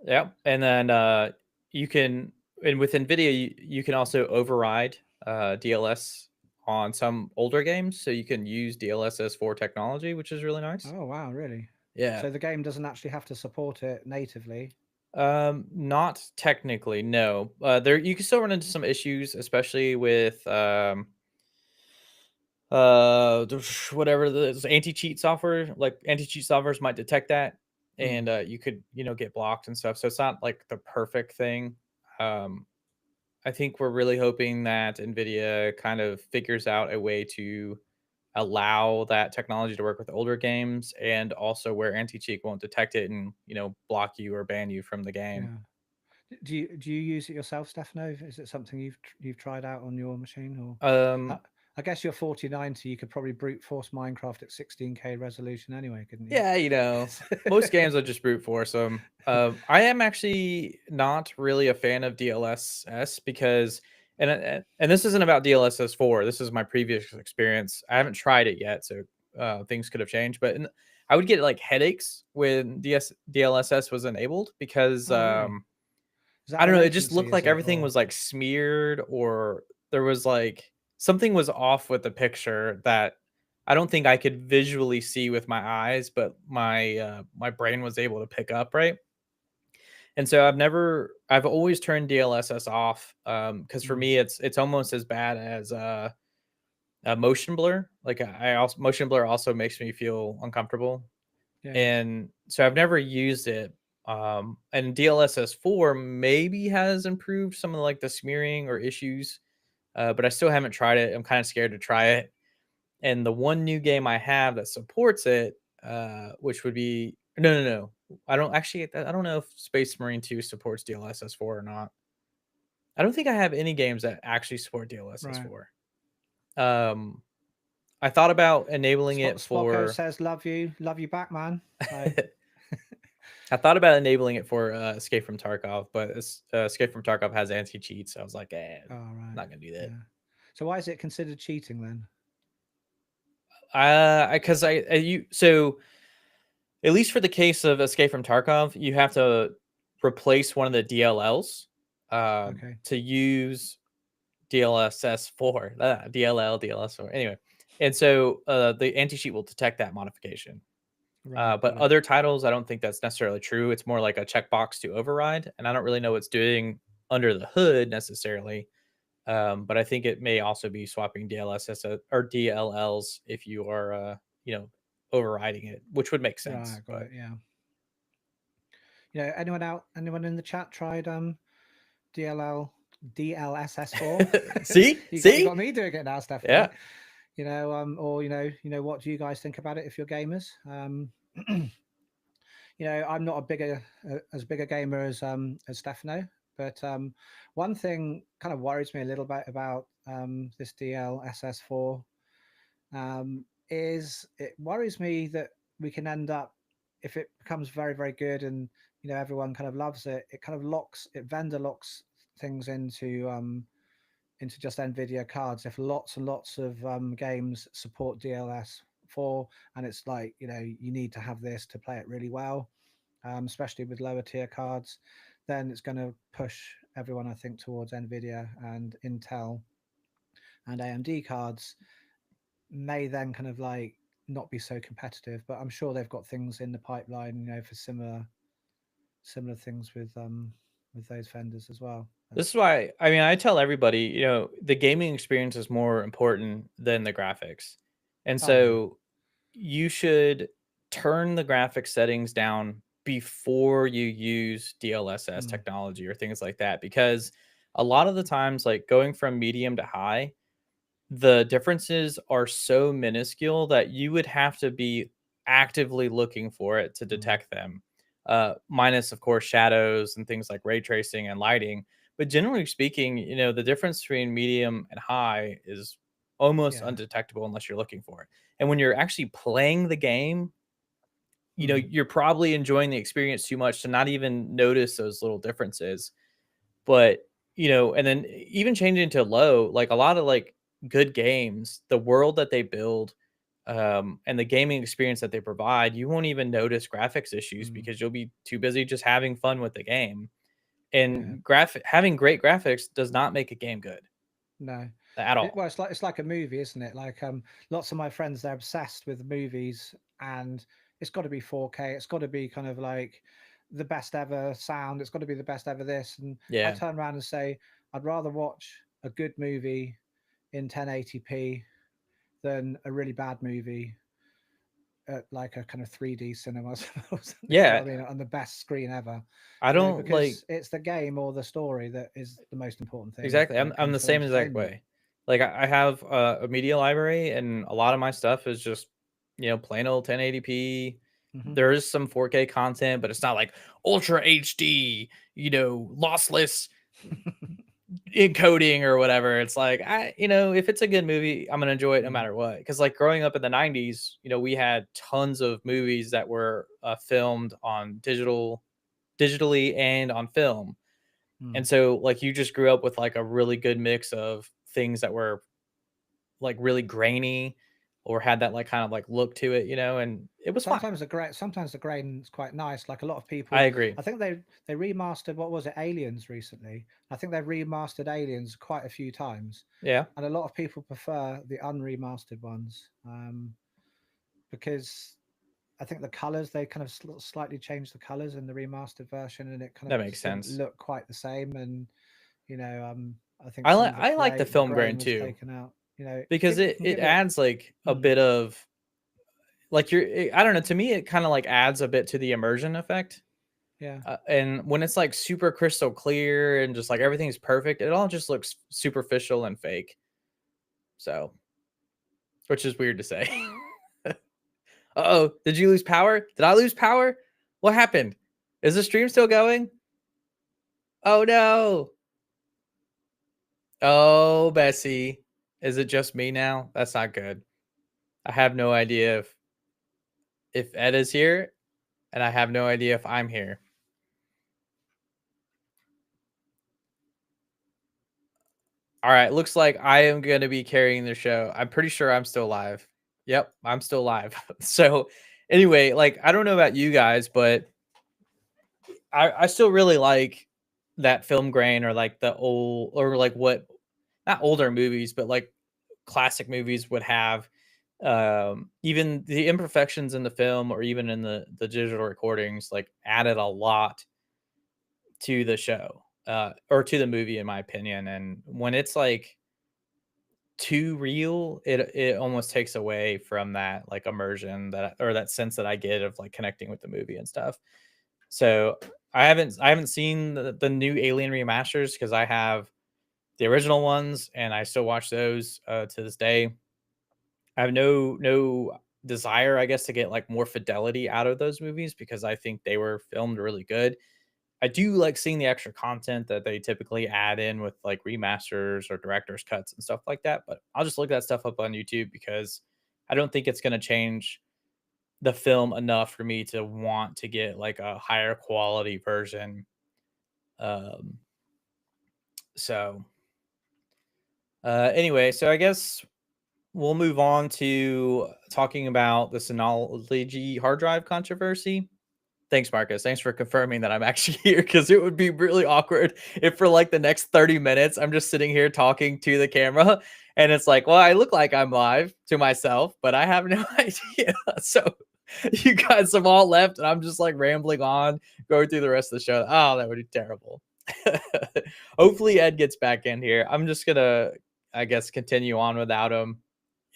Yeah, and then you can, and with NVIDIA, you can also override DLS on some older games, so you can use DLSS4 technology, which is really nice. Oh wow, really? Yeah. So the game doesn't actually have to support it natively. Not technically, no. There you can still run into some issues, especially with whatever the anti-cheat software, like anti-cheat softwares might detect that, Mm, and you could get blocked and stuff, so it's not like the perfect thing. um I think we're really hoping that NVIDIA kind of figures out a way to allow that technology to work with older games, and also where anti-cheat won't detect it and block you or ban you from the game. yeah. Do you use it yourself, Stefano? Is it something you've tried out on your machine, or um I guess you're 4090. You could probably brute force Minecraft at 16K resolution anyway, couldn't you? Yeah, most games I just brute force them. I am actually not really a fan of DLSS because, and this isn't about DLSS 4. This is my previous experience. I haven't tried it yet, so things could have changed. But I would get like headaches when DLSS was enabled because Oh, really? Is I that the don't know. It just latency? looked Is like it everything or was like smeared, or there was like something was off with the picture that I don't think I could visually see with my eyes, but my brain was able to pick up, right? And so I've always turned DLSS off because for mm, me it's almost as bad as a motion blur. Like I also motion blur also makes me feel uncomfortable, yes? and so I've never used it. And DLSS 4 maybe has improved some of like the smearing or issues, but I still haven't tried it. I'm kind of scared to try it. And the one new game I have that supports it, which would be no. I don't actually. I don't know if Space Marine 2 supports DLSS 4 or not. I don't think I have any games that actually support DLSS Right. 4. Um, I thought about enabling it Spocko for says, love you back, man." Like, I thought about enabling it for Escape from Tarkov, but Escape from Tarkov has anti cheat, so I was like, oh I'm right, not gonna do that. yeah. So why is it considered cheating then? Because you so at least for the case of Escape from Tarkov, you have to replace one of the DLLs Okay, to use DLSS 4, DLL, DLS 4. Anyway, and so the anti cheat will detect that modification. right, But got it. other titles, I don't think that's necessarily true. It's more like a checkbox to override, and I don't really know what's doing under the hood necessarily. But I think it may also be swapping DLSS or DLLs if you are, overriding it, which would make sense. Right, got But it. Yeah. Anyone in the chat tried DLL DLSS4? see, You see, got me doing it now, Stefano. yeah. Or what do you guys think about it if you're gamers? I'm not as big a gamer as Stefano, but one thing kind of worries me a little bit about this DLSS4 is it worries me that we can end up, if it becomes very very good and everyone kind of loves it, it kind of vendor locks things into just Nvidia cards. If lots and lots of games support DLS4, and it's like you need to have this to play it really well, especially with lower tier cards, then it's going to push everyone, I think, towards Nvidia and Intel and AMD cards. May then kind of like not be so competitive, but I'm sure they've got things in the pipeline, for similar things with those vendors as well. This is why I tell everybody, the gaming experience is more important than the graphics. And Oh yeah. so you should turn the graphic settings down before you use DLSS Mm, technology or things like that, because a lot of the times, like going from medium to high, the differences are so minuscule that you would have to be actively looking for it to mm, detect them. Minus, of course, shadows and things like ray tracing and lighting. But generally speaking, the difference between medium and high is almost yeah. undetectable unless you're looking for it. And when you're actually playing the game, Mm, you're probably enjoying the experience too much to not even notice those little differences. But, and then even changing to low, like a lot of like good games, the world that they build, and the gaming experience that they provide, you won't even notice graphics issues mm, because you'll be too busy just having fun with the game. yeah. And having great graphics does not make a game good No. at all. Well, it's like a movie, isn't it? Like lots of my friends, they're obsessed with movies, and it's got to be 4K. It's got to be kind of like the best ever sound. It's got to be the best ever this. And I Yeah. turn around and say, I'd rather watch a good movie in 1080p than a really bad movie at like a kind of 3D cinema or something. Do you know Yeah. what I mean? On the best screen ever, I don't like because it's the game or the story that is the most important thing exactly. when it I'm comes the to same exact entertainment. way. Like I have a media library, and a lot of my stuff is just plain old 1080p. Hmm. There is some 4K content, but it's not like ultra HD, lossless encoding or whatever. It's like, if it's a good movie, I'm gonna enjoy it no matter what. Because like growing up in the '90s, we had tons of movies that were filmed on digitally and on film. And so like you just grew up with like a really good mix of things that were like really grainy or had that like kind of like look to it, and it was fine. Sometimes the grain is quite nice. Like a lot of people, I agree. I think they remastered, what was it, Aliens recently. I think they've remastered Aliens quite a few times, Yeah, and a lot of people prefer the unremastered ones, because I think the colors, they kind of slightly changed the colors in the remastered version, and it kind that of makes didn't sense. look quite the same. And I think I some like of I like the the film grain grain was too taken out. because It can it give it. adds like a bit of like I don't know, to me it kind of like adds a bit to the immersion effect. Yeah. And when it's like super crystal clear and just like everything's perfect, it all just looks superficial and fake. So, which is weird to say. Uh-oh, did you lose power? Did I lose power? What happened? Is the stream still going? Oh no. Oh, Bessie. Is it just me now? That's not good. I have no idea if Ed is here, and I have no idea if I'm here. All right, looks like I am going to be carrying the show. I'm pretty sure I'm still live. Yep, I'm still live. So, anyway, like I don't know about you guys, but I still really like that film grain or like the old or like what not older movies, but like classic movies would have. Even the imperfections in the film or even in the digital recordings like added a lot to the show or to the movie in my opinion. And when it's like too real, it almost takes away from that like immersion that or that sense that I get of like connecting with the movie and stuff. So I haven't seen the new Alien remasters because I have the original ones and I still watch those to this day. I have no desire, I guess, to get like more fidelity out of those movies because I think they were filmed really good. I do like seeing the extra content that they typically add in with like remasters or director's cuts and stuff like that. But I'll just look that stuff up on YouTube because I don't think it's going to change the film enough for me to want to get like a higher quality version. Um, so anyway, so I guess we'll move on to talking about the Synology hard drive controversy. Thanks, Marcus. Thanks for confirming that I'm actually here because it would be really awkward if for like the next 30 minutes I'm just sitting here talking to the camera and it's like, well, I look like I'm live to myself, but I have no idea. So you guys have all left and I'm just like rambling on, going through the rest of the show. Oh, that would be terrible. Hopefully Ed gets back in here. I'm just gonna, I guess, continue on without him,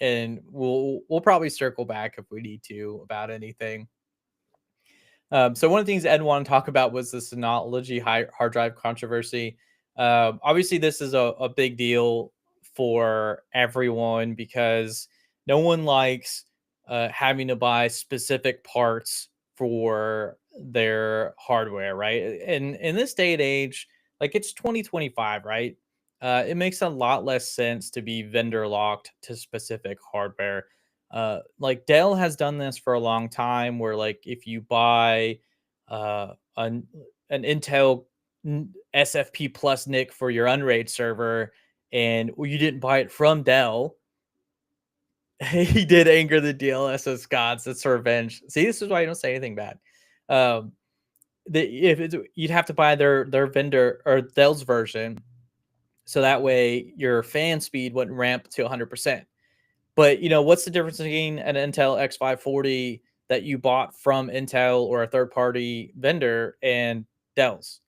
and we'll probably circle back if we need to about anything. So one of the things Ed wanted to talk about was the Synology hard drive controversy. Obviously, this is a big deal for everyone because no one likes having to buy specific parts for their hardware, right? And in this day and age, like it's 2025, right? It makes a lot less sense to be vendor locked to specific hardware. Like Dell has done this for a long time where like if you buy an Intel SFP plus NIC for your Unraid server and you didn't buy it from Dell, he did anger the DLSS gods. That's revenge. See, this is why you don't say anything bad. Um, if it's, you'd have to buy their vendor or Dell's version, so that way your fan speed wouldn't ramp to 100%. But what's the difference between an Intel X540 that you bought from Intel or a third party vendor and Dell's?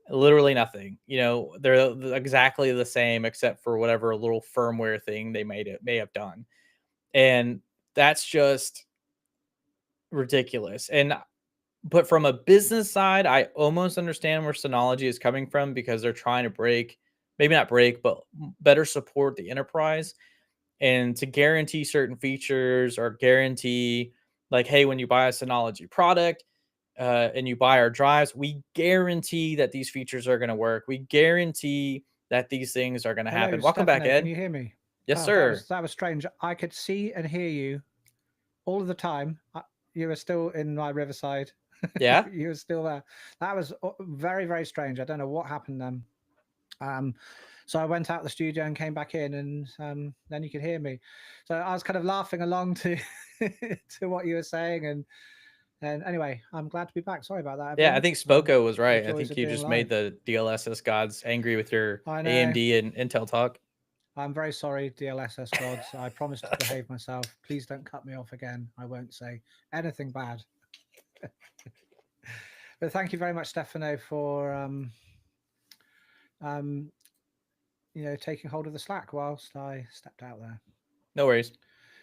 Literally nothing. They're exactly the same except for whatever little firmware thing they may have done. And that's just ridiculous. But from a business side, I almost understand where Synology is coming from because they're trying to maybe not break, but better support the enterprise and to guarantee certain features or guarantee like, hey, when you buy a Synology product and you buy our drives, we guarantee that these features are going to work. We guarantee that these things are going to Hello, happen. Welcome back, Stefano. Can Ed. you hear me? Yes, Oh, sir. that was strange. I could see and hear you all of the time. You were still in my Riverside. Yeah. You were still there. That was very, very strange. I don't know what happened then. So I went out the studio and came back in, and then you could hear me. So I was kind of laughing along to to what you were saying, and anyway, I'm glad to be back. Sorry about that, Yeah, I everyone. think Spoko was The right. I joys think of you being just made live. the DLSS gods angry with your I know. AMD and Intel talk. I'm very sorry, DLSS gods. I promise to behave myself. Please don't cut me off again. I won't say anything bad. But thank you very much, Stefano, for um, taking hold of the slack whilst I stepped out there. No worries.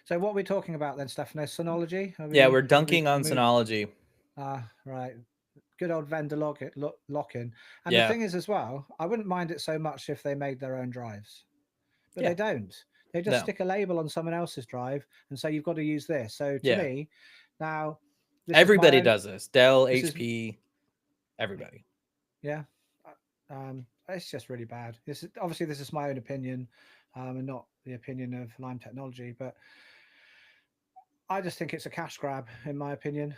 So what are we talking about then, Stefano? Synology? Yeah, we're dunking on Synology. Right. Good old vendor lock-in. And the Yeah. thing is as well, I wouldn't mind it so much if they made their own drives. But Yeah. they don't. They just No. stick a label on someone else's drive and say you've got to use this. So to Yeah. me, now Everybody does this. Dell, HP, everybody. Yeah. It's just really bad. This is my own opinion, and not the opinion of Lime Technology, but I just think it's a cash grab, in my opinion.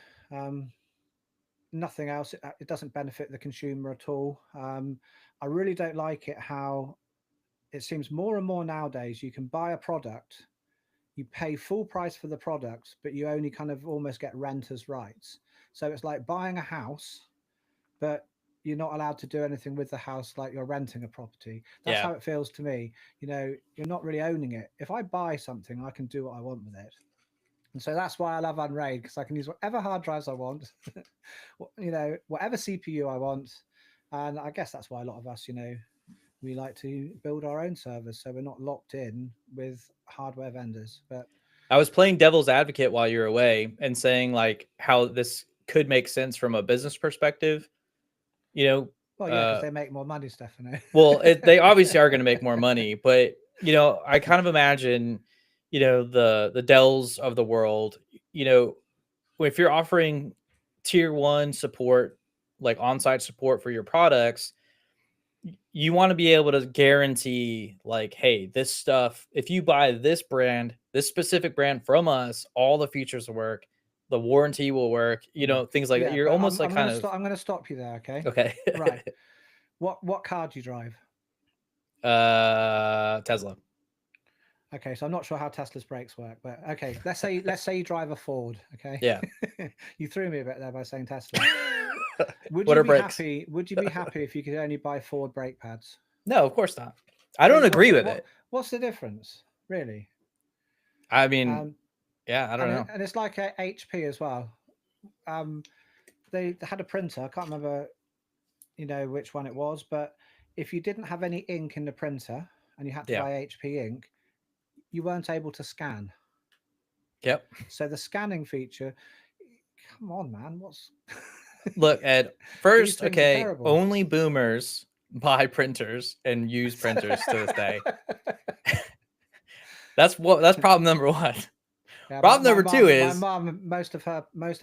Nothing else. It doesn't benefit the consumer at all. I really don't like it how it seems more and more nowadays you can buy a product, you pay full price for the product, but you only kind of almost get renters' rights. So it's like buying a house, but you're not allowed to do anything with the house like you're renting a property. That's how it feels to me. You're not really owning it. If I buy something, I can do what I want with it. And so that's why I love Unraid, because I can use whatever hard drives I want, whatever CPU I want. And I guess that's why a lot of us, we like to build our own servers, so we're not locked in with hardware vendors. But I was playing devil's advocate while you were away and saying like how this could make sense from a business perspective. Well, yeah, because they make more money, Stefano. Well, they obviously are going to make more money, but I kind of imagine, the Dells of the world, if you're offering tier 1 support, like on-site support for your products, you want to be able to guarantee like, hey, this stuff, if you buy this brand, this specific brand from us, all the features will work, the warranty will work, things like that. You're almost like kind of I'm going to stop you there. okay. Right. What car do you drive? Tesla. Okay, so I'm not sure how Tesla's brakes work, but okay, let's say you drive a Ford. Okay. Yeah. You threw me a bit there by saying Tesla. What are brakes? Would you be happy if you could only buy Ford brake pads? No, of course not. I don't agree with it. What's the difference, really? I mean, yeah, I don't know. And it's like HP as well. They had a printer. I can't remember, which one it was, but if you didn't have any ink in the printer and you had to buy HP ink, you weren't able to scan. Yep. So the scanning feature, come on, man, what's Look, Ed, first, okay, only boomers buy printers and use printers to this day. That's problem number one. Yeah, problem number two is my mom. Most of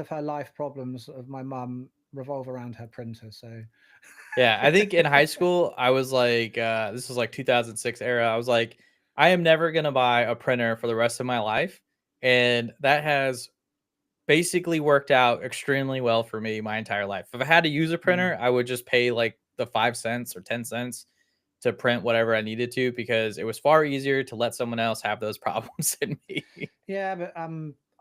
her life problems of my mom revolve around her printer. So yeah, I think in high school I was like, this was like 2006 era. I was like, I am never gonna buy a printer for the rest of my life, and that has basically worked out extremely well for me my entire life. If I had to use a printer, I would just pay like the 5 cents or 10 cents to print whatever I needed to, because it was far easier to let someone else have those problems than me. Yeah, but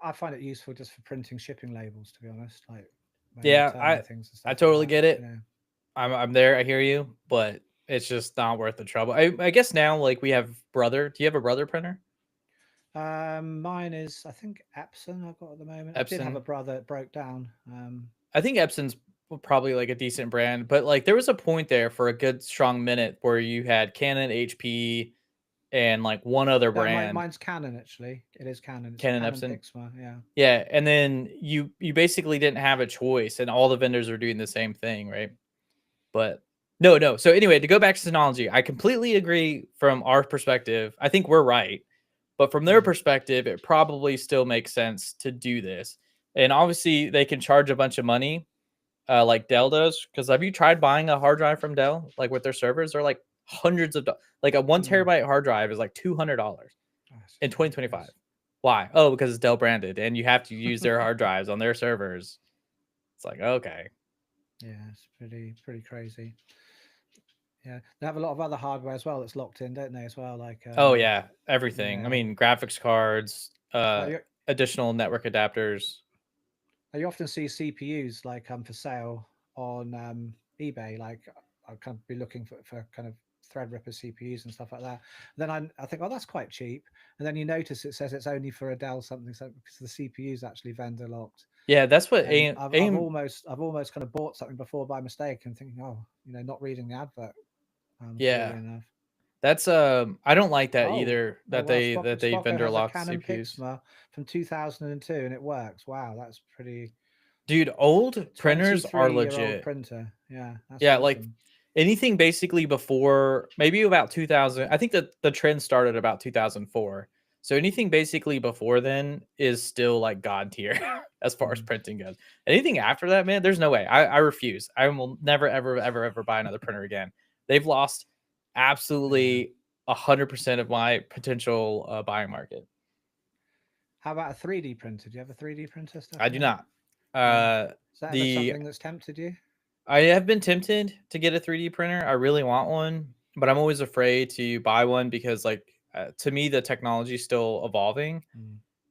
I find it useful just for printing shipping labels, to be honest. Like, yeah, I totally get it. I'm there. I hear you, but it's just not worth the trouble. I guess now, like, we have Brother. Do you have a Brother printer? Mine is, I think, Epson I've got at the moment. Epson. I did have a Brother that broke down. I think Epson's probably like a decent brand, but like there was a point there for a good strong minute where you had Canon, HP, and like one other brand. Mine's Canon, actually. It is Canon. It's Canon Epson. Epson. Yeah. Yeah, and then you basically didn't have a choice, and all the vendors are doing the same thing, right? But no. So anyway, to go back to Synology, I completely agree from our perspective. I think we're right. But from their perspective, it probably still makes sense to do this. And obviously, they can charge a bunch of money like Dell does. Because have you tried buying a hard drive from Dell, like with their servers? They're like hundreds of like a 1 terabyte hard drive is like $200 in 2025. Why? Oh, because it's Dell branded and you have to use their hard drives on their servers. It's like, okay. Yeah, it's pretty crazy. Yeah, they have a lot of other hardware as well that's locked in, don't they? As well, like Oh yeah, everything. you I know, mean, graphics cards, like additional network adapters. you often see CPUs like for sale on eBay. Like I'll kind of be looking for kind of Threadripper CPUs and stuff like that. Then I think, oh, that's quite cheap. And then you notice it says it's only for a Dell something because the CPU is actually vendor locked. Yeah, that's what And AIM. I've almost kind of bought something before by mistake and thinking, oh, not reading the advert clearly Yeah, enough. that's I don't like that Oh, either. oh That wow, they Spocko vendor has a lock Canon CPUs. Pixma from 2002 and it works. Wow, that's pretty. Dude, old printers are 23-year-old legit. printer. Yeah, that's Yeah, like awesome. anything basically before maybe about 2000. I think that the trend started about 2004. So anything basically before then is still like god tier as far as printing goes. Anything after that, man, there's no way. I refuse. I will never ever buy another printer again. They've lost absolutely 100% of my potential buying market. How about a 3D printer? Do you have a 3D printer stuff? I do not. No. Uh, Is that ever the something that's tempted you? I have been tempted to get a 3D printer. I really want one, but I'm always afraid to buy one because, like, to me, the technology is still evolving,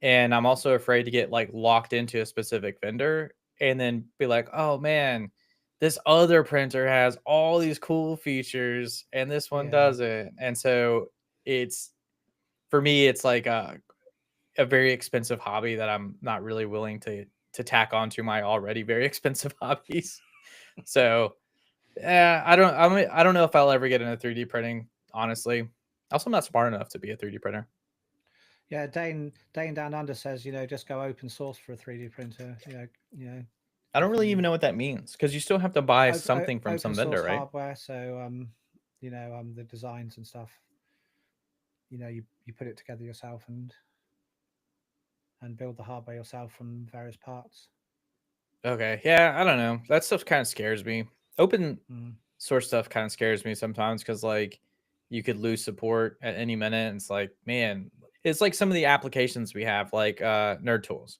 and I'm also afraid to get like locked into a specific vendor and then be like, oh man, this other printer has all these cool features and this one Yeah. doesn't, and so it's for me, it's like a very expensive hobby that I'm not really willing to tack onto my already very expensive hobbies. So yeah, I don't know if I'll ever get into 3D printing, honestly. Also, I'm not smart enough to be a 3D printer. Yeah, Dane Down Under says, just go open source for a 3D printer. I don't really even Definitely know what that means because you still have to buy something from open some source vendor, right? hardware. So the designs and stuff, you put it together yourself and build the hardware yourself from various parts. Okay, yeah, I don't know. That stuff kind of scares me. Open source stuff kind of scares me sometimes because like you could lose support at any minute. And it's like, man, it's like some of the applications we have, like Nerd Tools,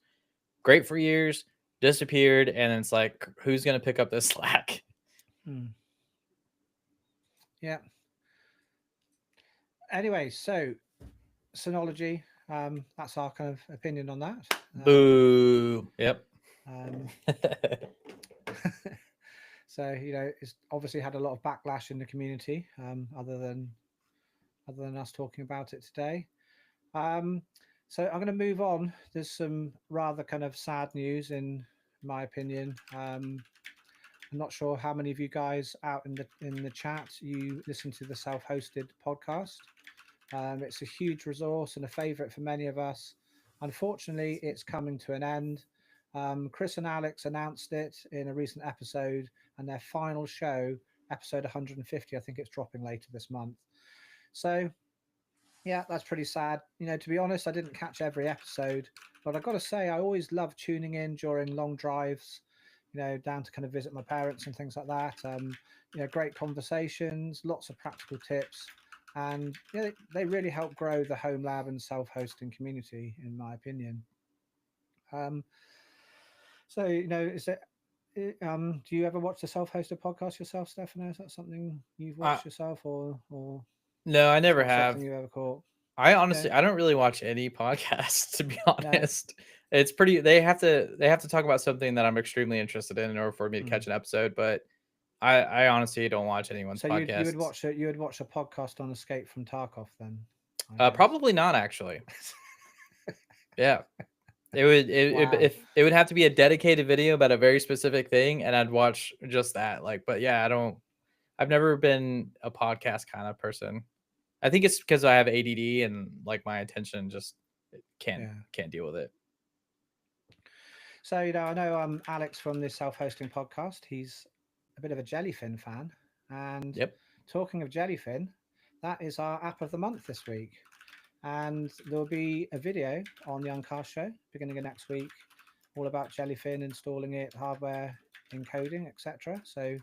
great for years, disappeared, and it's like, who's gonna pick up this slack? Yeah. Anyway, so Synology, that's our kind of opinion on that. Boo. Yep. So it's obviously had a lot of backlash in the community, other than us talking about it today. So I'm going to move on. There's some rather kind of sad news, in my opinion. I'm not sure how many of you guys out in the chat you listen to the self-hosted podcast. It's a huge resource and a favorite for many of us. Unfortunately, it's coming to an end. Chris and Alex announced it in a recent episode, and their final show, episode 150, I think it's dropping later this month. So, yeah, that's pretty sad. To be honest, I didn't catch every episode, but I've got to say, I always love tuning in during long drives, down to kind of visit my parents and things like that. Great conversations, lots of practical tips, and they really help grow the home lab and self-hosting community, in my opinion. So is it? Do you ever watch the self-hosted podcast yourself, Stefano? Is that something you've watched yourself, or no, I never not have. something you ever caught? I honestly, I don't really watch any podcasts, to be honest. No. It's pretty. They have to talk about something that I'm extremely interested in order for me to catch an episode. But I honestly don't watch anyone's podcasts. So you would watch a podcast on Escape from Tarkov then? Probably not actually. Yeah. It would if it would have to be a dedicated video about a very specific thing, and I'd watch just that. Like, but yeah, I've never been a podcast kind of person. I think it's because I have ADD and like my attention just can't deal with it. So I know Alex from this self-hosting podcast. He's a bit of a Jellyfin fan, and talking of Jellyfin, that is our app of the month this week. And there'll be a video on the Uncast show beginning of next week, all about Jellyfin, installing it, hardware, encoding, etc. So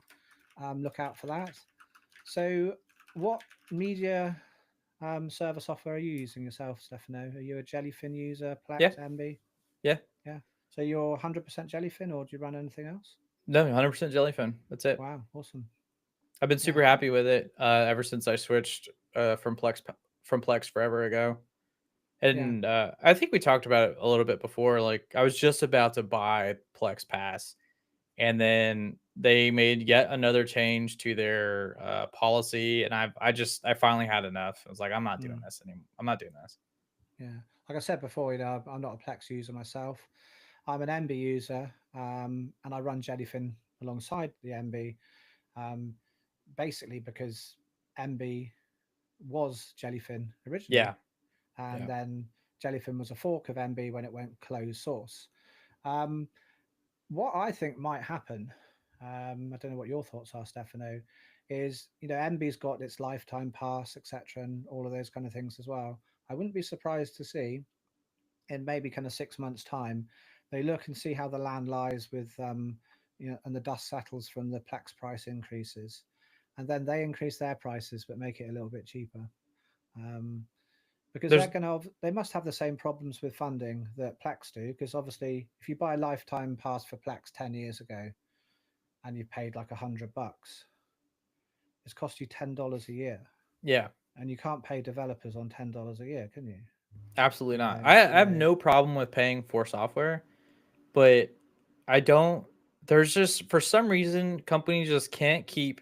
look out for that. So what media server software are you using yourself, Stefano? Are you a Jellyfin user, Yeah, Plex, MB? yeah. Yeah. So you're 100% Jellyfin, or do you run anything else? No, 100% Jellyfin. That's it. Wow, awesome. I've been Yeah. super happy with it ever since I switched from Plex forever ago. Yeah. And I think we talked about it a little bit before. Like I was just about to buy Plex Pass, and then they made yet another change to their policy, and I finally had enough. I was like, I'm not doing Mm, this anymore. I'm not doing this. yeah. Like I said before, I'm not a Plex user myself. I'm an MB user, and I run Jellyfin alongside the MB, um, basically because MB was Jellyfin Yeah, originally, and yeah. then Jellyfin was a fork of MB when it went closed source. Um, what I think might happen, I don't know what your thoughts are, Stefano, is MB's got its lifetime pass, etc., and all of those kind of things as well. I wouldn't be surprised to see in maybe kind of 6 months' time, they look and see how the land lies with, and the dust settles from the Plex price increases, and then they increase their prices but make it a little bit cheaper. Um, because There's they must have the same problems with funding that Plex do. Because obviously, if you buy a lifetime pass for Plex 10 years ago and you've paid like $100, it's cost you $10 a year, yeah, and you can't pay developers on $10 a year, can you? absolutely You not. know, I you have know. no problem with paying for software, but I don't. There's just for some reason companies just can't keep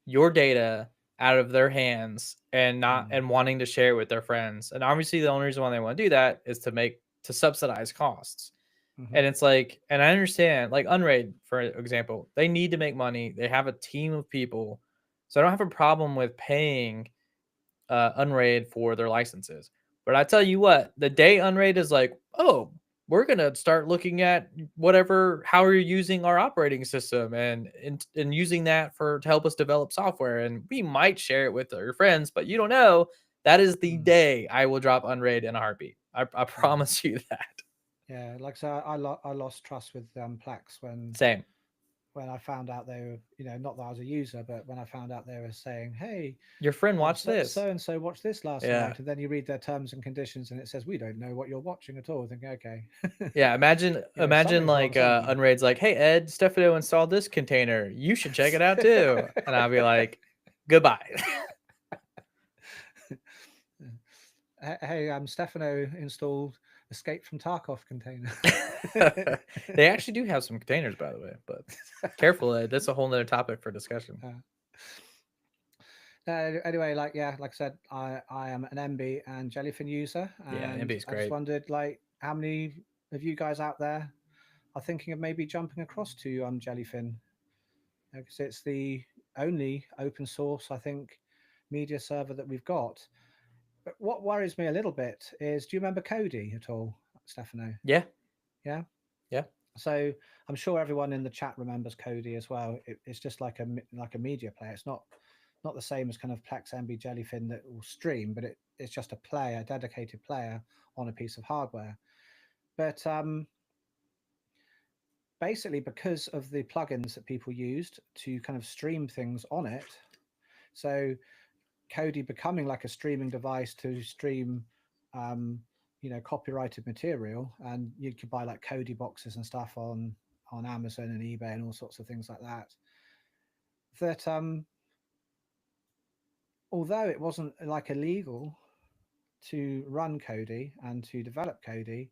your data out of their hands and not Mm, and wanting to share it with their friends. And obviously the only reason why they want to do that is to subsidize costs. hmm And it's like, and I understand, like Unraid, for example, they need to make money. They have a team of people. So I don't have a problem with paying Unraid for their licenses. But I tell you what, the day Unraid is like, oh, we're gonna start looking at whatever how you're using our operating system and using that for to help us develop software, and we might share it with your friends, but you don't know. That is the mm, day I will drop Unraid in a heartbeat. I yeah. promise you that. Yeah, like so, I lost trust with Plex Same. when I found out they were, not that I was a user, but when I found out they were saying, "Hey, Your friend watched this. so and so watched this last Yeah. night," and then you read their terms and conditions, and it says, "We don't know what you're watching at all." Thinking, okay, Yeah, imagine something's wrong like somewhere. Unraid's like, "Hey Ed, Stefano installed this container. You should check it out too." And I'll be like, "Goodbye." Hey, Stefano installed Escape from Tarkov container. They actually do have some containers, by the way, but careful, Ed. That's a whole nother topic for discussion. Uh, anyway, like I said, I am an MB and Jellyfin user, Yeah, and NB's I just great. wondered, like, how many of you guys out there are thinking of maybe jumping across to Jellyfin, because it's the only open source, I think, media server that we've got. But what worries me a little bit is, do you remember Cody at all, Stefano? Yeah, Yeah. yeah, So I'm sure everyone in the chat remembers Cody as well. It's just like a media player. It's not the same as kind of Plex MB Jellyfin that will stream, but it's just a player, a dedicated player on a piece of hardware. But basically, because of the plugins that people used to kind of stream things on it, so Kodi becoming like a streaming device to stream, um, copyrighted material, and you could buy like Kodi boxes and stuff on Amazon and eBay and all sorts of things like that. That although it wasn't like illegal to run Kodi and to develop Kodi,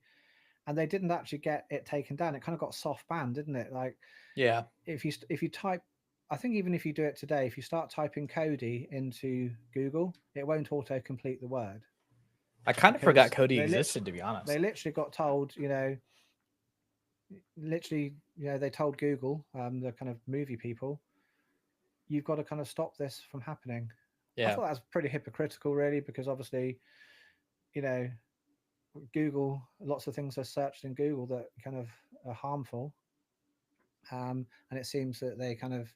and they didn't actually get it taken down, it kind of got soft banned, didn't it? Like yeah. if you type, I think even if you do it today, if you start typing Kodi into Google, it won't auto complete the word, I kind of forgot because Cody existed, to be honest. they literally got told, literally, they told Google, the kind of movie people, you've got to kind of stop this from happening. I Yeah, thought that was pretty hypocritical, really, because obviously, you know, Google, lots of things are searched in Google that kind of are harmful, and it seems that they kind of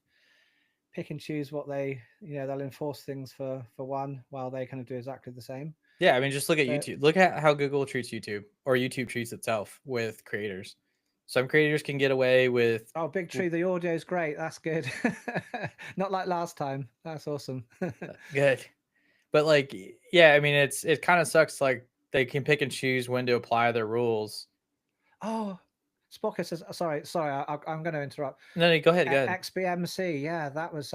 pick and choose what they'll enforce things for one, while they kind of do exactly the same. yeah. I mean, just look at But YouTube. Look at how Google treats YouTube, or YouTube treats itself with creators. Some creators can get away with Oh, Big Tree, the audio is great. That's good. Not like last time. That's awesome. good. But like, yeah, I mean, it kind of sucks. Like they can pick and choose when to apply their rules. Oh, Spocker says, sorry, I'm going to interrupt. No, no, go ahead, go ahead. XBMC, yeah, that was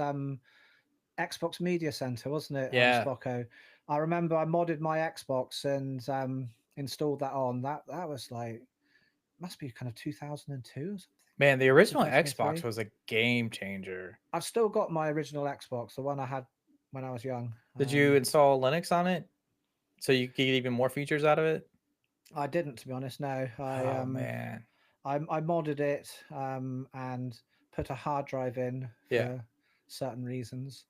Xbox Media Center, wasn't it? Yeah, Spocko. I remember I modded my Xbox and installed that on. That was like must be kind of 2002 or something. man, the original Xbox 2003. was a game changer. I've still got my original Xbox, the one I had when I was young. Did you install Linux on it so you could get even more features out of it? I didn't, to be honest. No, Oh man, I modded it and put a hard drive in yeah, for certain reasons.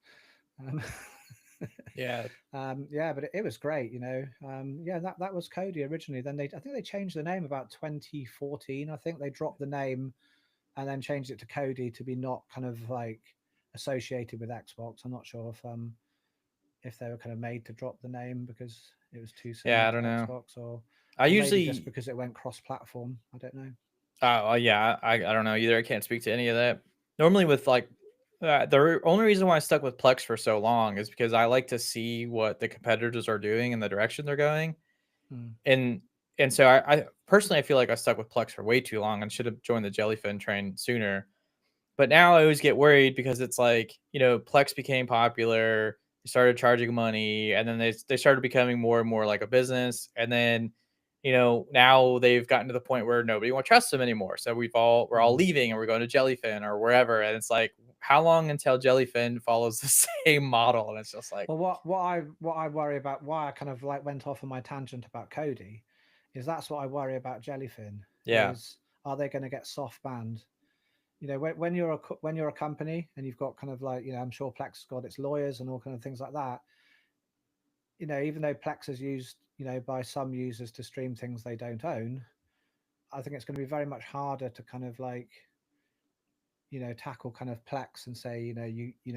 Um, yeah, yeah, but it was great, you know. Yeah, that was Kodi originally. Then I think they changed the name about 2014. I think they dropped the name and then changed it to Kodi to be not kind of like associated with Xbox. I'm not sure if they were kind of made to drop the name because it was too yeah. similar I to don't know. Xbox, I or maybe just usually, because it went cross-platform. I don't know. yeah, I don't know either. I can't speak to any of that. Normally, with like, the only reason why I stuck with Plex for so long is because I like to see what the competitors are doing and the direction they're going. Hmm. and and so I personally I feel like I stuck with Plex for way too long and should have joined the Jellyfin train sooner. But now I always get worried because it's like, Plex became popular, they started charging money, and then they started becoming more and more like a business. And then, now they've gotten to the point where nobody will trust them anymore. So we're all Hmm. leaving and we're going to Jellyfin or wherever. And it's like, how long until Jellyfin follows the same model? And it's just like, Well, what I worry about, why I kind of like went off on my tangent about Kodi, is that's what I worry about Jellyfin. yeah, Is are they going to get soft banned? You know, when you're when you're a company and you've got kind of like, you know, I'm sure Plex has got its lawyers and all kind of things like that. You know, even though Plex is used, you know, by some users to stream things they don't own, I think it's going to be very much harder to kind of like, you know, tackle kind of Plex and say, you know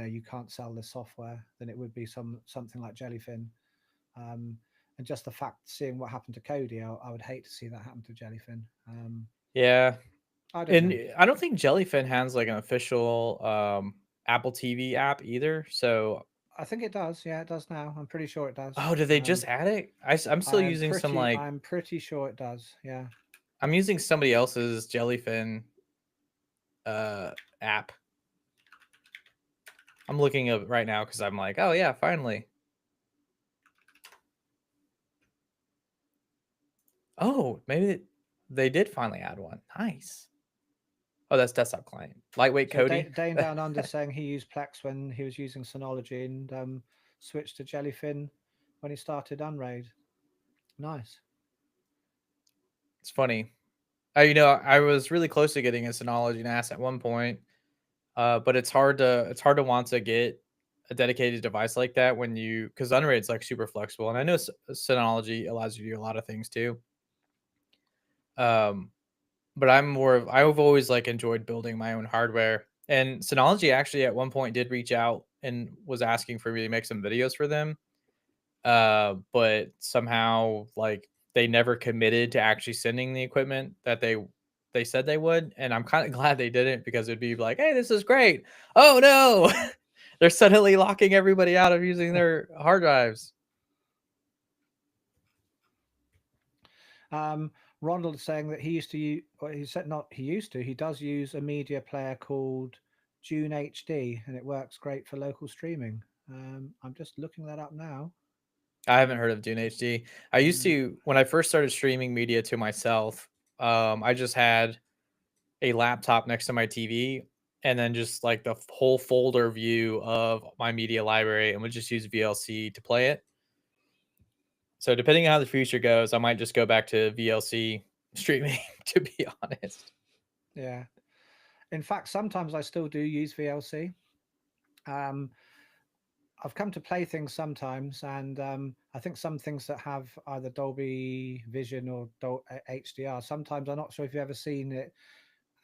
you can't sell this software than it would be something like Jellyfin. Um, and just the fact seeing what happened to Kodi, I would hate to see that happen to Jellyfin. yeah. I don't And know. I don't think Jellyfin has like an official Apple TV app either. So, I think it does. Yeah, it does now. I'm pretty sure it does. oh, did they just add it? I'm still using some like I'm pretty sure it does. Yeah. I'm using somebody else's Jellyfin uh app. I'm looking up right now because I'm like, oh yeah, finally. Oh, maybe they did finally add one. Nice. Oh, that's desktop client. Lightweight So Cody. Dane Down Under saying he used Plex when he was using Synology and switched to Jellyfin when he started Unraid. Nice. It's funny. I was really close to getting a Synology NAS at one point. But it's hard to want to get a dedicated device like that when because Unraid's like super flexible, and I know Synology allows you to do a lot of things too. Um, but I've always like enjoyed building my own hardware, and Synology actually at one point did reach out and was asking for me to make some videos for them. But somehow like they never committed to actually sending the equipment that they said they would, and I'm kind of glad they didn't because it'd be like, hey, this is great. Oh no, they're suddenly locking everybody out of using their hard drives. um, Ronald is saying that he used to use, or he said not he used to, he does use a media player called June HD, and it works great for local streaming. I'm just looking that up now. I haven't heard of Dune HD. I used Mm, to when I first started streaming media to myself. I just had a laptop next to my TV and then just like the whole folder view of my media library and would just use VLC to play it. So depending on how the future goes, I might just go back to VLC streaming to be honest. yeah. In fact, sometimes I still do use VLC. Um, I've come to play things sometimes, and I think some things that have either Dolby Vision or HDR. Sometimes I'm not sure if you've ever seen it,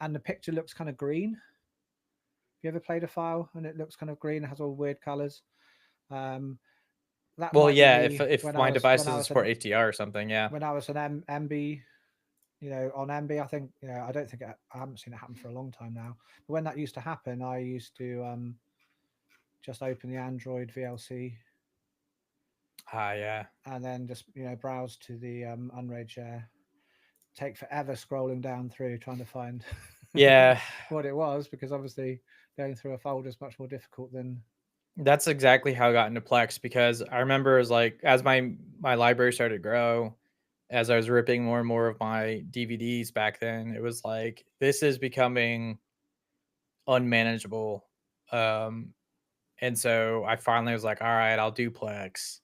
and the picture looks kind of green. Have you ever played a file and it looks kind of green? It has all weird colors. Um, that Well, might be yeah, if me if when my device doesn't support HDR or something, yeah. when I was an MB. on MB. I think, I don't think I haven't seen it happen for a long time now. But when that used to happen, I used to just open the Android VLC Ah, yeah. and then just browse to the Unraid share. Take forever scrolling down through trying to find Yeah, what it was, because obviously going through a folder is much more difficult than. that's exactly how I got into Plex because I remember as like as my library started to grow, as I was ripping more and more of my DVDs back then, it was like this is becoming unmanageable. Um, and so I finally was like, all right, I'll do Plex,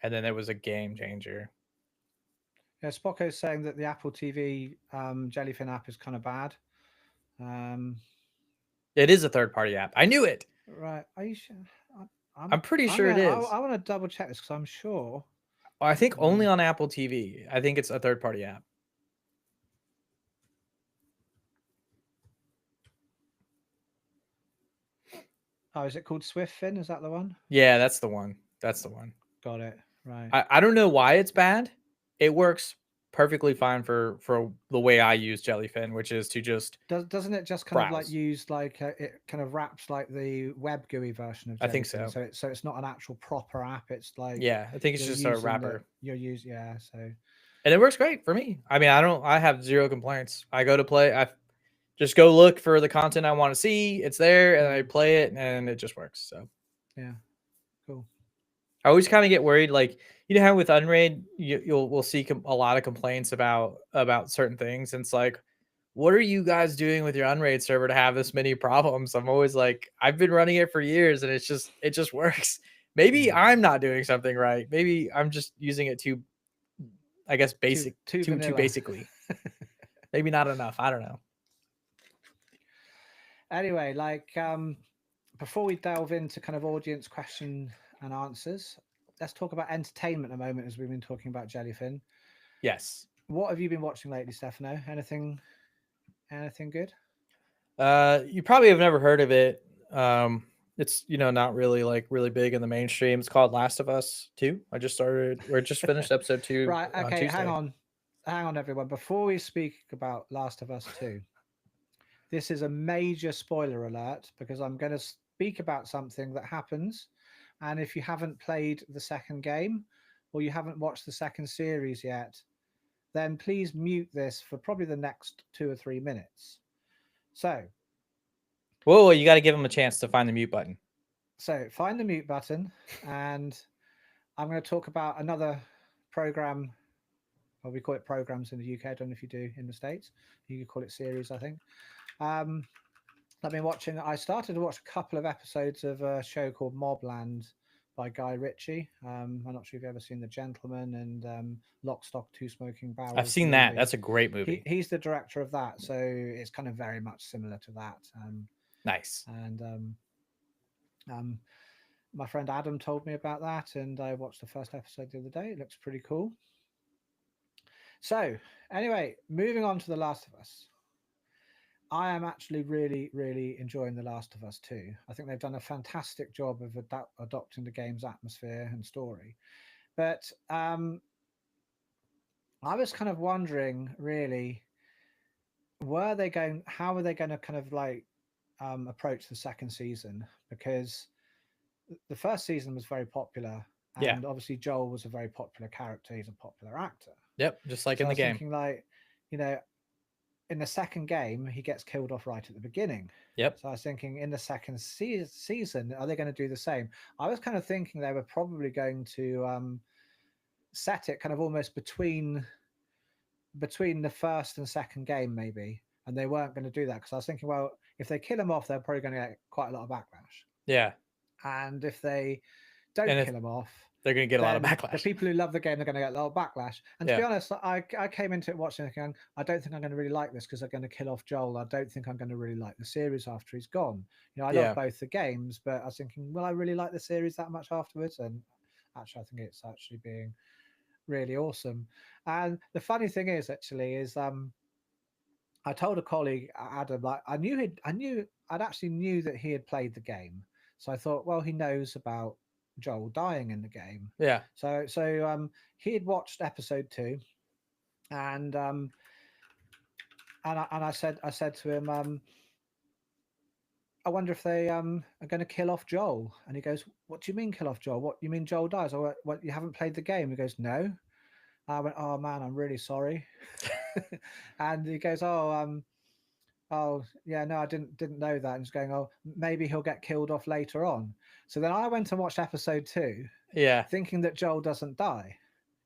and then it was a game changer. Yeah, Spocko's saying that the Apple TV Jellyfin app is kind of bad. Um, It is a third party app. I knew it. right? Are you sure? I'm pretty I'm sure it gonna. is. I want to double check this because I'm sure. I think only Um, on Apple TV. I think it's a third party app. oh, is it called SwiftFin? Is that the one? Yeah, that's the one. That's the one. Got it. Right. I don't know why it's bad. It works perfectly fine for the way I use Jellyfin, which is to just Doesn't it just kind of like browse. use like it kind of wraps like the web GUI version of I think Jellyfin? so. So it's not an actual proper app. It's like Yeah, I think it's you're just a using the wrapper. you're use yeah. So And it works great for me. I mean, I have zero complaints. I go to play, I just go look for the content I want to see. It's there, and I play it, and it just works. So yeah, cool. I always kind of get worried, like you know how with Unraid, we'll see a lot of complaints about certain things, and it's like, what are you guys doing with your Unraid server to have this many problems? I'm always like, I've been running it for years, and it just works. Maybe I'm not doing something right. Maybe I'm just using it too, I guess, basic Too too vanilla. basically. Maybe not enough. I don't know. Anyway, like before we delve into kind of audience question and answers, let's talk about entertainment a moment, as we've been talking about Jellyfin. Yes. What have you been watching lately, Stefano? Anything good? You probably have never heard of it. It's not really like really big in the mainstream. It's called Last of Us 2. We're just finished episode 2 Right. on Okay. Tuesday. Hang on, everyone. Before we speak about Last of Us 2, this is a major spoiler alert because I'm going to speak about something that happens. And if you haven't played the second game or you haven't watched the second series yet, then please mute this for probably the next 2 or 3 minutes. So, Whoa, you got to give them a chance to find the mute button. find the mute button, and I'm going to talk about another program. Well, we call it programs in the UK. I don't know if you do in the States. You could call it series, I think. Um, I've been watching. I started to watch a couple of episodes of a show called Mobland by Guy Ritchie. I'm not sure if you've ever seen The Gentleman and Lock, Stock, Two Smoking I've Barrels, the seen that. movie. That's a great movie. He's the director of that, so it's kind of very much similar to that. Nice. And my friend Adam told me about that, and I watched the first episode the other day. It looks pretty cool. So, anyway, moving on to The Last of Us. I am actually really, really enjoying The Last of Us too. I think they've done a fantastic job of adopting the game's atmosphere and story. But I was kind of wondering, really, how were they going to kind of like approach the second season? Because the first season was very popular, Yeah. and obviously Joel was a very popular character. He's a popular actor. Yep. Just like So in I the was game. thinking, like, you know, in the second game, he gets killed off right at the beginning. Yep. So I was thinking, in the second season, are they going to do the same? I was kind of thinking they were probably going to set it kind of almost between the first and second game, maybe. And they weren't going to do that because I was thinking, well, if they kill him off, they're probably going to get quite a lot of backlash. Yeah. And if they don't And if kill him off, they're going to get a lot of then the backlash. people who love the game are going to get a lot of backlash. And to be honest, I came into it watching it going, I don't think I'm going to really like this because they're going to kill off Joel. I don't think I'm going to really like the series after he's gone. I love both the games, but I was thinking, will I really like the series that much afterwards? And actually, I think it's actually being really awesome. And the funny thing is, I told a colleague, Adam, like I'd actually knew that he had played the game. So I thought, well, he knows about Joel dying in the game. Yeah. So he had watched episode 2, and I said to him, I wonder if they are going to kill off Joel. And he goes, "What do you mean kill off Joel? What you mean Joel dies? Or what? You haven't played the game?" He goes, "No." I went, "Oh man, I'm really sorry." And he goes, "Oh yeah, no, I didn't know that." And he's going, "Oh, maybe he'll get killed off later on." So then I went and watched episode 2, Yeah. thinking that Joel doesn't die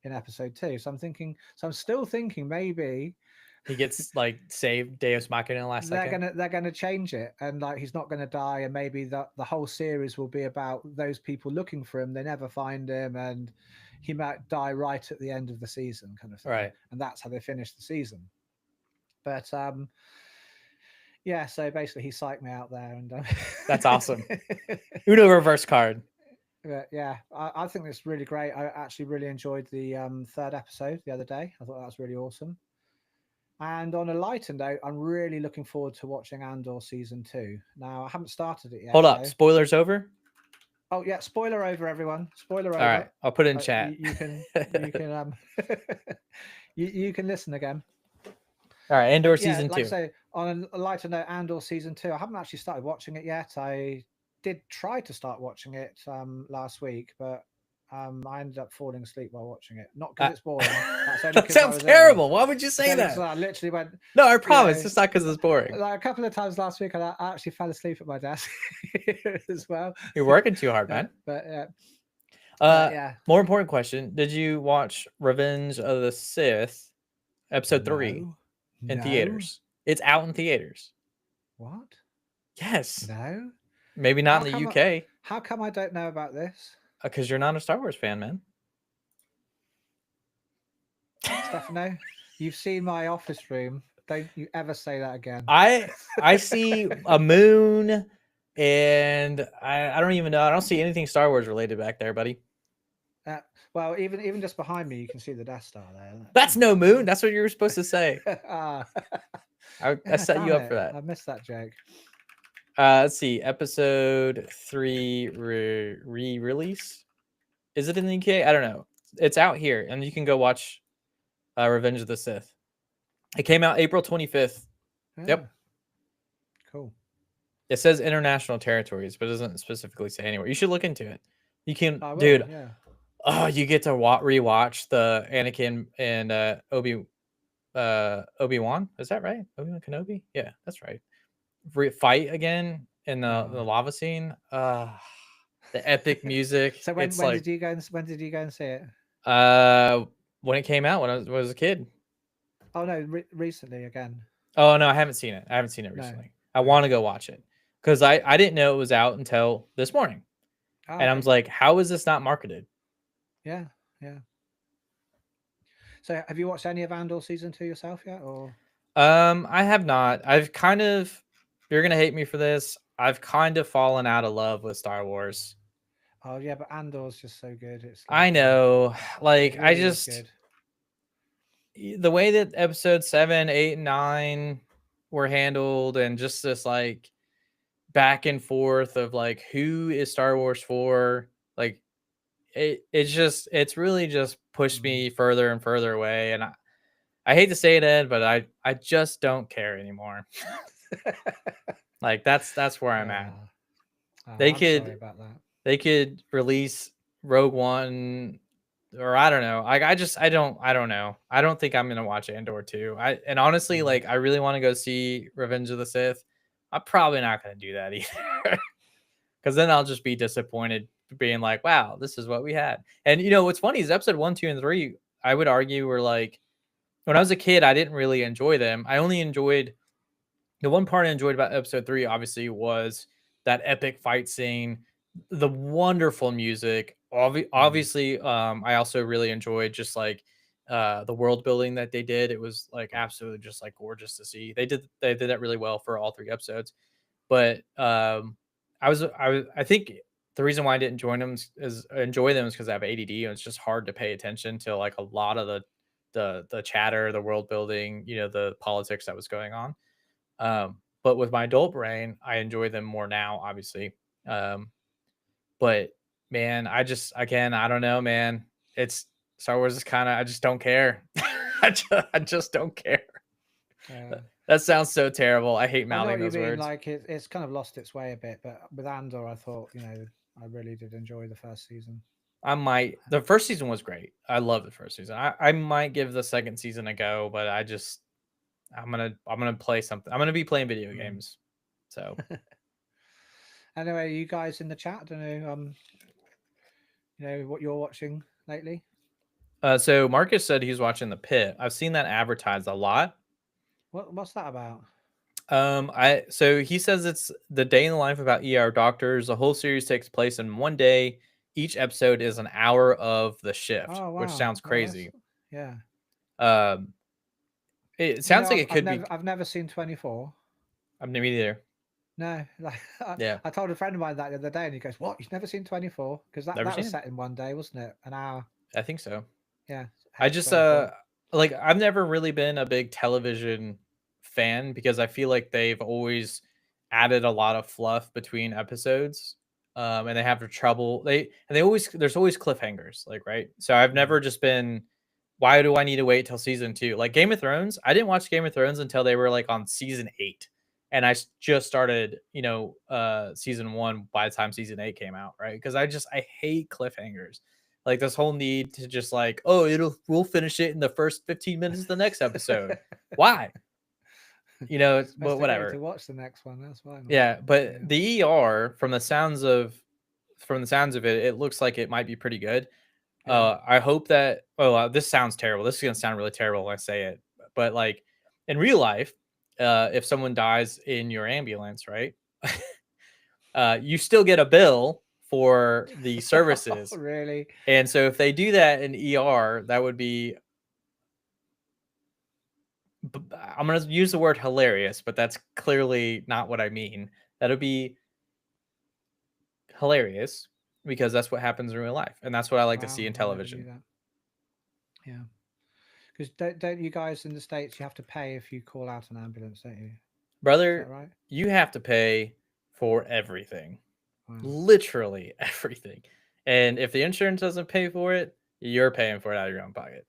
in episode 2. So I'm still thinking maybe He gets like saved Deus Machina in the last second. they're gonna change it, and like he's not gonna die, and maybe the whole series will be about those people looking for him. They never find him, and he might die right at the end of the season, kind of thing. Right. And that's how they finish the season. But yeah, so basically he psyched me out there, and That's awesome. Uno reverse card. But yeah, I think it's really great. I actually really enjoyed the third episode the other day. I thought that was really awesome. And on a lighter note, I'm really looking forward to watching Andor season 2. Now I haven't started it yet. Hold up, spoilers over. Oh yeah, spoiler over, everyone. Spoiler over. All right, I'll put it in chat. You can you can listen again. All right, Andor season 2. Like I say, on a lighter note, Andor season 2. I haven't actually started watching it yet. I did try to start watching it last week, but I ended up falling asleep while watching it. Not because it's boring. That sounds terrible. Why would you say that? I literally went. No, I promise. It's not because it's boring. Like a couple of times last week, I actually fell asleep at my desk as well. You're working too hard, man. But yeah. Yeah. More important question: did you watch Revenge of the Sith, episode 3, in theaters? It's out in theaters. What? Yes. No. Maybe not in the UK. How come I don't know about this? Because you're not a Star Wars fan, man. Stefano, you've seen my office room. Don't you ever say that again. I see a moon, and I don't even know. I don't see anything Star Wars related back there, buddy. Well, even just behind me, you can see the Death Star there. That's no moon. That's what you were supposed to say. I set you up for that. I missed that joke. Let's see. Episode 3 re-release. Is it in the UK? I don't know. It's out here, and you can go watch Revenge of the Sith. It came out April 25th. Yeah. Yep. Cool. It says international territories, but it doesn't specifically say anywhere. You should look into it. You can, dude. Yeah. Oh, you get to rewatch the Anakin and Obi-Wan. Is that right? Obi-Wan Kenobi? Yeah, that's right. Fight again in the lava scene. The epic music. So when did you go and see it? When it came out, when I was a kid. Oh no, recently again. Oh no, I haven't seen it. I haven't seen it recently. No. I want to go watch it because I didn't know it was out until this morning, and I was like, how is this not marketed? Yeah. So have you watched any of Andor season 2 yourself yet, or? I have not. I've kind of. You're gonna hate me for this. I've kind of fallen out of love with Star Wars. Oh yeah, but Andor's just so good. It's. I know, like really I just the way that episode 7, 8, and 9 were handled, and just this like back and forth of like who is Star Wars for, like it's really just pushed me further and further away, and I hate to say it, Ed, but I just don't care anymore. Like that's where I'm at. They could release Rogue One, or I don't know. I don't know. I don't think I'm gonna watch Andor 2. And honestly, like I really want to go see Revenge of the Sith. I'm probably not gonna do that either, because then I'll just be disappointed, being like, wow, this is what we had. And you know what's funny is episode 1, 2, and 3, I would argue were like, when I was a kid, I didn't really enjoy them. I only enjoyed the one part I enjoyed about episode 3, obviously, was that epic fight scene, the wonderful music. Obviously, I also really enjoyed just like the world building that they did. It was like absolutely just like gorgeous to see. They did that really well for all 3 episodes. But I think the reason why I didn't enjoy them is because I have ADD, and it's just hard to pay attention to like a lot of the chatter, the world building, you know, the politics that was going on. But with my adult brain, I enjoy them more now, obviously. But man, I don't know, man. It's Star Wars is kind of, I just don't care. I just don't care. That sounds so terrible. I hate I know mouthing what you those mean. words. Like it's kind of lost its way a bit, but with Andor, I thought I really did enjoy the first season. I might. The first season was great. I love the first season. I might give the second season a go, but I'm gonna play something. I'm gonna be playing video games. So Anyway, you guys in the chat, I don't know, what you're watching lately. so Marcus said he's watching The Pit. I've seen that advertised a lot. What's that about? So he says it's the day in the life about ER doctors. The whole series takes place in one day. Each episode is an hour of the shift, Oh which wow, sounds well, that's crazy. yeah. Um, it sounds like it I've could never be. I've never seen 24. I'm me either. No, like Yeah, I told a friend of mine that the other day, and he goes, "What? You've never seen 24? Because that never that was seen it. set in one day, wasn't it? An hour. I think so. Yeah, I hence just 24. like I've never really been a big television fan because I feel like they've always added a lot of fluff between episodes. And they have trouble. They always there's always cliffhangers, like right. So I've Mm. never just been. Why do I need to wait till season 2? Like Game of Thrones, I didn't watch Game of Thrones until they were like on season 8, and just started, season 1 by the time season 8 came out, right? Because I hate cliffhangers. Like this whole need to just like, oh, we'll finish it in the first 15 minutes of the next episode. Why? But Best to get you to whatever. watch the next one. That's fine. Yeah, but Yeah, the ER from the sounds of it, it looks like it might be pretty good. yeah. I hope that. Oh, this sounds terrible. This is gonna sound really terrible when I say it, but like in real life, if someone dies in your ambulance, right, you still get a bill for the services. Really? And so if they do that in ER, that would be. I'm gonna use the word hilarious, but that's clearly not what I mean. That'll be hilarious because that's what happens in real life, and that's what I like to see Wow, in I never knew television. that. Yeah, because don't you guys in the States, you have to pay if you call out an ambulance, don't you? Is that Brother, right? you have to pay for everything. Wow. Literally everything. And if the insurance doesn't pay for it, you're paying for it out of your own pocket.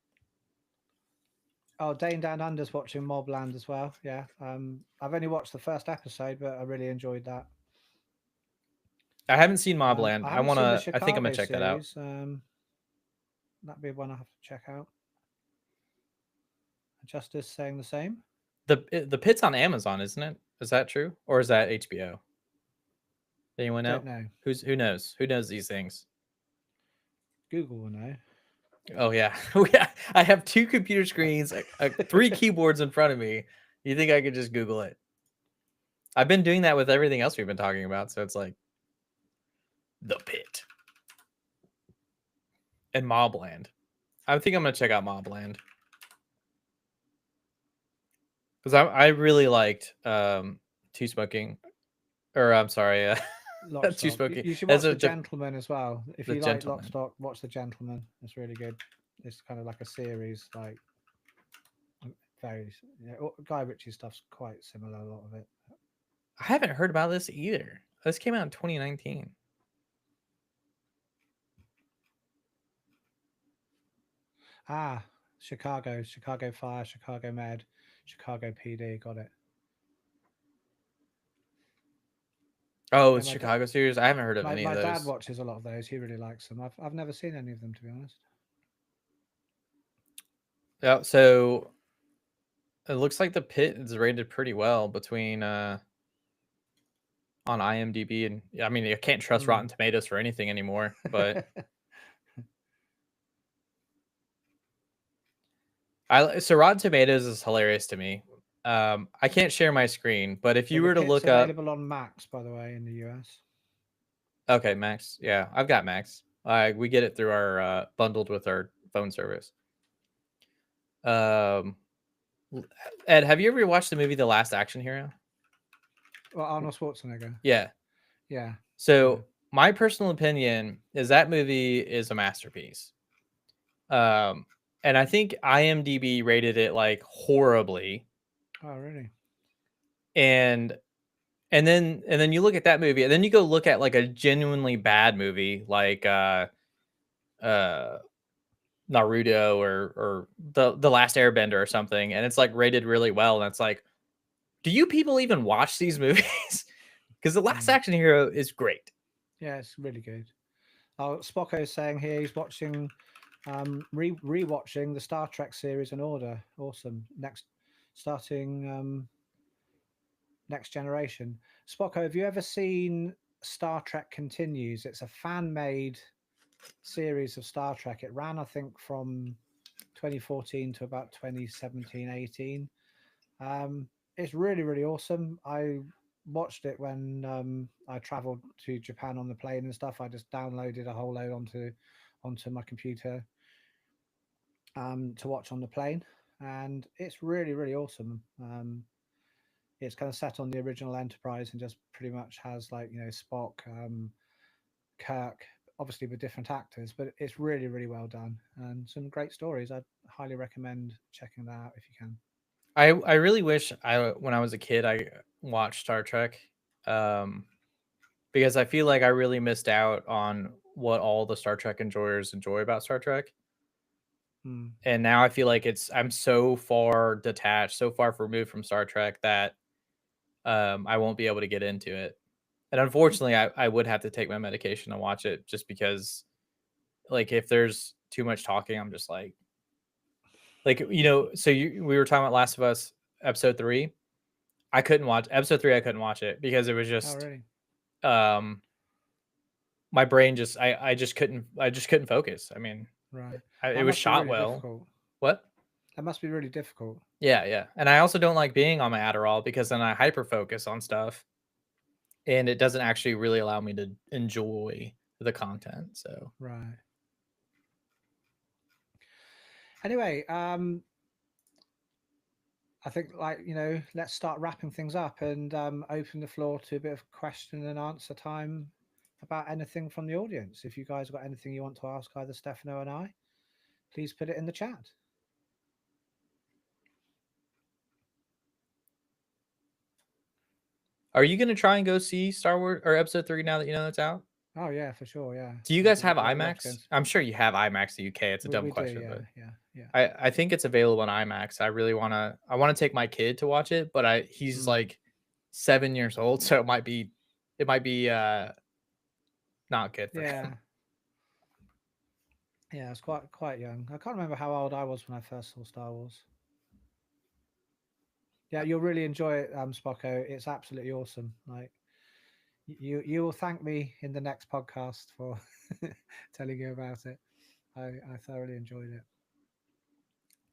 Oh, Dane Down Under's watching Mobland as well. Yeah. I've only watched the first episode, but I really enjoyed that. I haven't seen Mobland. I haven't seen the I think I'm gonna Chicago check that out. series. That'd be one I have to check out. Justice saying the same. The Pit's on Amazon, isn't it? Is that true? Or is that HBO? Anyone know? Don't know. Who knows? Who knows these things? Google will know. Oh yeah. Yeah. I have 2 computer screens, 3 keyboards in front of me. You think I could just Google it? I've been doing that with everything else we've been talking about, so it's like the Pit and Mobland. I think I'm gonna check out Mobland because I really liked Two Smoking, or I'm sorry, Two Lockstock. Smoking You should as watch a The Gentleman as well. If the you like Gentleman. Lockstock, watch The Gentleman. It's really good. It's kind of like a series, like very. Guy Ritchie stuff's quite similar. A lot of it. I haven't heard about this either. This came out in 2019. Ah, Chicago Fire, Chicago Med, Chicago PD. Got it. Oh, Yeah, it's Chicago series. I haven't heard of any of my dad those. watches a lot of those. He really likes them. I've never seen any of them, to be honest. Yeah, so it looks like the Pit is rated pretty well between on IMDb, and I mean I can't trust Rotten Tomatoes for anything anymore, but so Rotten Tomatoes is hilarious to me. I can't share my screen, but if you The were to Pit's look up, available on Max, by the way, in the US. okay, Max, yeah, I've got Max. We get it through our bundled with our phone service. Ed, have you ever watched the movie The Last Action Hero? Well, Arnold Schwarzenegger. Yeah. Yeah. So my personal opinion is that movie is a masterpiece. And I think IMDb rated it like horribly. Oh, really? And then you look at that movie, and then you go look at like a genuinely bad movie like Naruto or the Last Airbender or something, and it's like rated really well, and it's like, do you people even watch these movies? Because The Last Mm. Action Hero is great. Yeah, it's really good. Oh, Spocko is saying here he's watching, rewatching the Star Trek series in order. Awesome. Starting Next Generation. Spocko, have you ever seen Star Trek Continues? It's a fan-made series of Star Trek. It ran, I think, from 2014 to about 2017, 18. It's really, really awesome. I watched it when I traveled to Japan on the plane and stuff. I just downloaded a whole load onto my computer to watch on the plane, and it's really, really awesome. It's kind of set on the original Enterprise and just pretty much has, like, Spock, Kirk, obviously with different actors, but it's really, really well done and some great stories. I'd highly recommend checking that out if you can. I really wish when I was a kid I watched Star Trek, um, because I feel like I really missed out on what all the Star Trek enjoyers enjoy about Star Trek. Hmm. And now I feel like I'm so far detached, so far removed from Star Trek that I won't be able to get into it. And unfortunately, I would have to take my medication to watch it just because, like, if there's too much talking, I'm just like So we were talking about Last of Us episode 3. I couldn't watch episode 3. I couldn't watch it because it was Oh, just really? um my brain just I just couldn't focus. I mean, Right. it That was must be shot really well. difficult. What? That must be really difficult. Yeah, yeah. And I also don't like being on my Adderall because then I hyper focus on stuff and it doesn't actually really allow me to enjoy the content. So Right. Anyway, I think, like, let's start wrapping things up and open the floor to a bit of question and answer time about anything from the audience. If you guys got anything you want to ask either Stefano and I, please put it in the chat. are you gonna try and go see Star Wars or episode 3 now that you know it's out? Oh yeah, for sure. Yeah, Do you guys have I'd love to go. IMAX? I'm sure you have IMAX in the UK. It's a dumb We do. question, Yeah, but yeah, yeah. I think it's available on IMAX. I wanna take my kid to watch it, but he's Mm, like 7 years old, so it might be not good for him. yeah, yeah. It's quite young. I can't remember how old I was when I first saw Star Wars. Yeah, you'll really enjoy it, Spocko. It's absolutely awesome. Like, you will thank me in the next podcast for telling you about it. I thoroughly enjoyed it.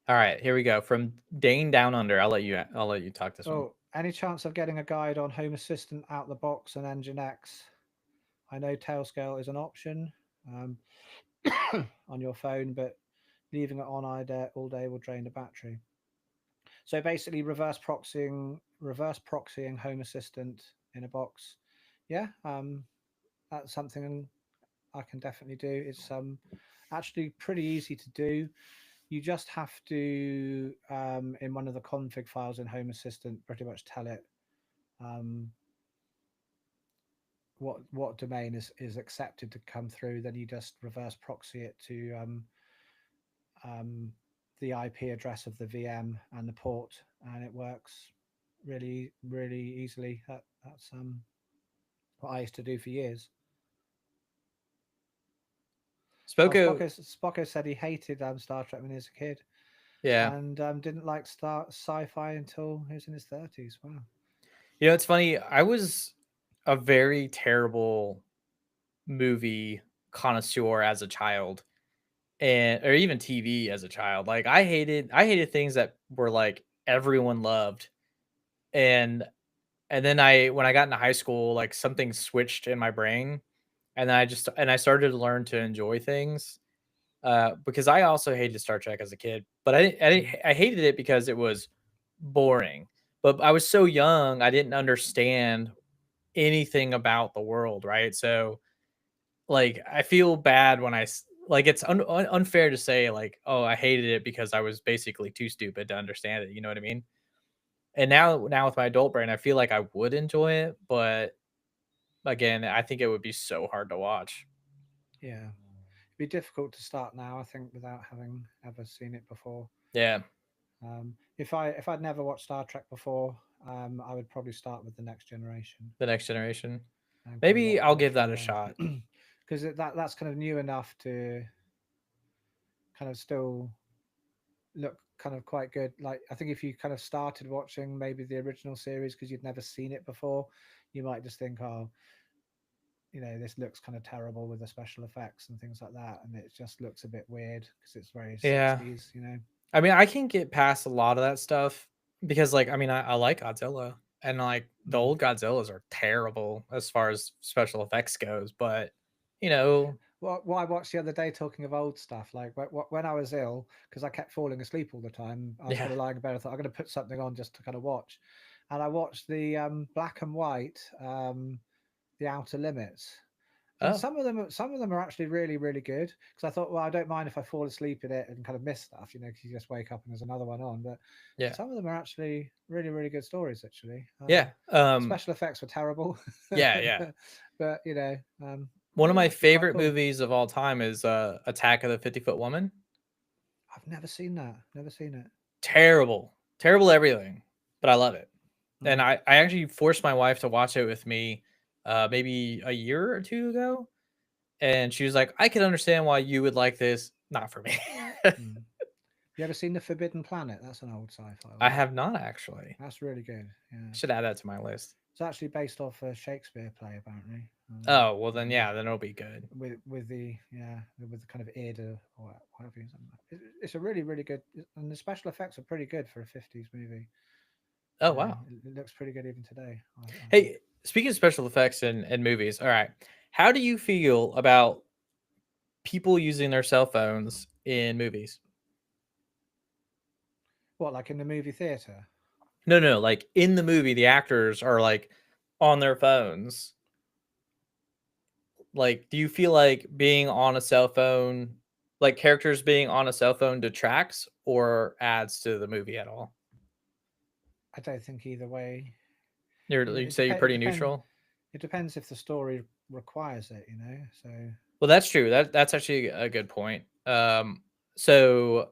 All right, here we go. From Dane Down Under. I'll let you talk this one. Oh, any chance of getting a guide on Home Assistant out the box and Nginx? I know Tailscale is an option um, on your phone, but leaving it on all day will drain the battery. So basically, reverse proxying Home Assistant in a box. Yeah, that's something I can definitely do. It's actually pretty easy to do. You just have to, in one of the config files in Home Assistant, pretty much tell it um, what domain is accepted to come through. Then you just reverse proxy it to um, the IP address of the VM and the port, and it works really, really easily. That's what I used to do for years. Oh, Spoko, Spocko said he hated Star Trek when he was a kid, yeah. and didn't like sci-fi until he was in his 30s. Wow. It's funny. I was a very terrible movie connoisseur as a child, and or even TV as a child. Like I hated things that were like everyone loved, and then when I got into high school, like something switched in my brain, and then I started to learn to enjoy things. Because I also hated Star Trek as a kid, but Mm. I hated it because it was boring. But I was so young, I didn't understand anything about the world, right? So, like, I feel bad when like it's unfair to say like, oh, I hated it because I was basically too stupid to understand it. You know what I mean? And now with my adult brain, I feel like I would enjoy it, but again, I think it would be so hard to watch. Yeah, it'd be difficult to start now, I think, without having ever seen it before. Yeah. If I'd never watched Star Trek before, I would probably start with the next generation The Next Generation. and kind of Maybe I'll watch give from that a there, shot. because that's kind of new enough to kind of still look kind of quite good. Like I think if you kind of started watching maybe the original series because you'd never seen it before, you might just think, oh, this looks kind of terrible with the special effects and things like that, and it just looks a bit weird because it's very Yeah. 60s. I mean, I can get past a lot of that stuff because, like, I mean, I like Godzilla, and like the Mm. old Godzillas are terrible as far as special effects goes. But you know, What I watched the other day, talking of old stuff, like when I was ill, because I kept falling asleep all the time, I was yeah. kind of lying in bed. I thought I'm going to put something on just to kind of watch, and I watched the black and white, the Outer Limits, and Oh, some of them are actually really really good. Because I thought, well, I don't mind if I fall asleep in it and kind of miss stuff, because you just wake up and there's another one on. But yeah, some of them are actually really really good stories. Actually, yeah, special effects were terrible, yeah, yeah. but One of they were my actually quite favorite cool. movies of all time is Attack of the 50-Foot Woman. I've never seen that. Never seen it. Terrible, terrible everything, but I love it. And Mm, I actually forced my wife to watch it with me, maybe a year or two ago, and she was like, "I can understand why you would like this, not for me." mm. You ever seen The Forbidden Planet? That's an old sci-fi I one. have not actually. That's really good. Yeah, I should add that to my list. it's actually based off a Shakespeare play, apparently. Oh well, then With yeah, then it'll be good. with the kind of id or whatever. It's a really really good, and the special effects are pretty good for a '50s movie. Oh wow. It looks pretty good even today. I think. Hey, speaking of special effects and movies, all right, how do you feel about people using their cell phones in movies? What, like in the movie theater? No, no, like in the movie, the actors are like on their phones. Like, do you feel like being on a cell phone, like characters being on a cell phone, detracts or adds to the movie at all? I don't think either way. You'd It say you're depends. It pretty depends. neutral. It depends if the story requires it. So. Well, that's true. That's actually a good point. So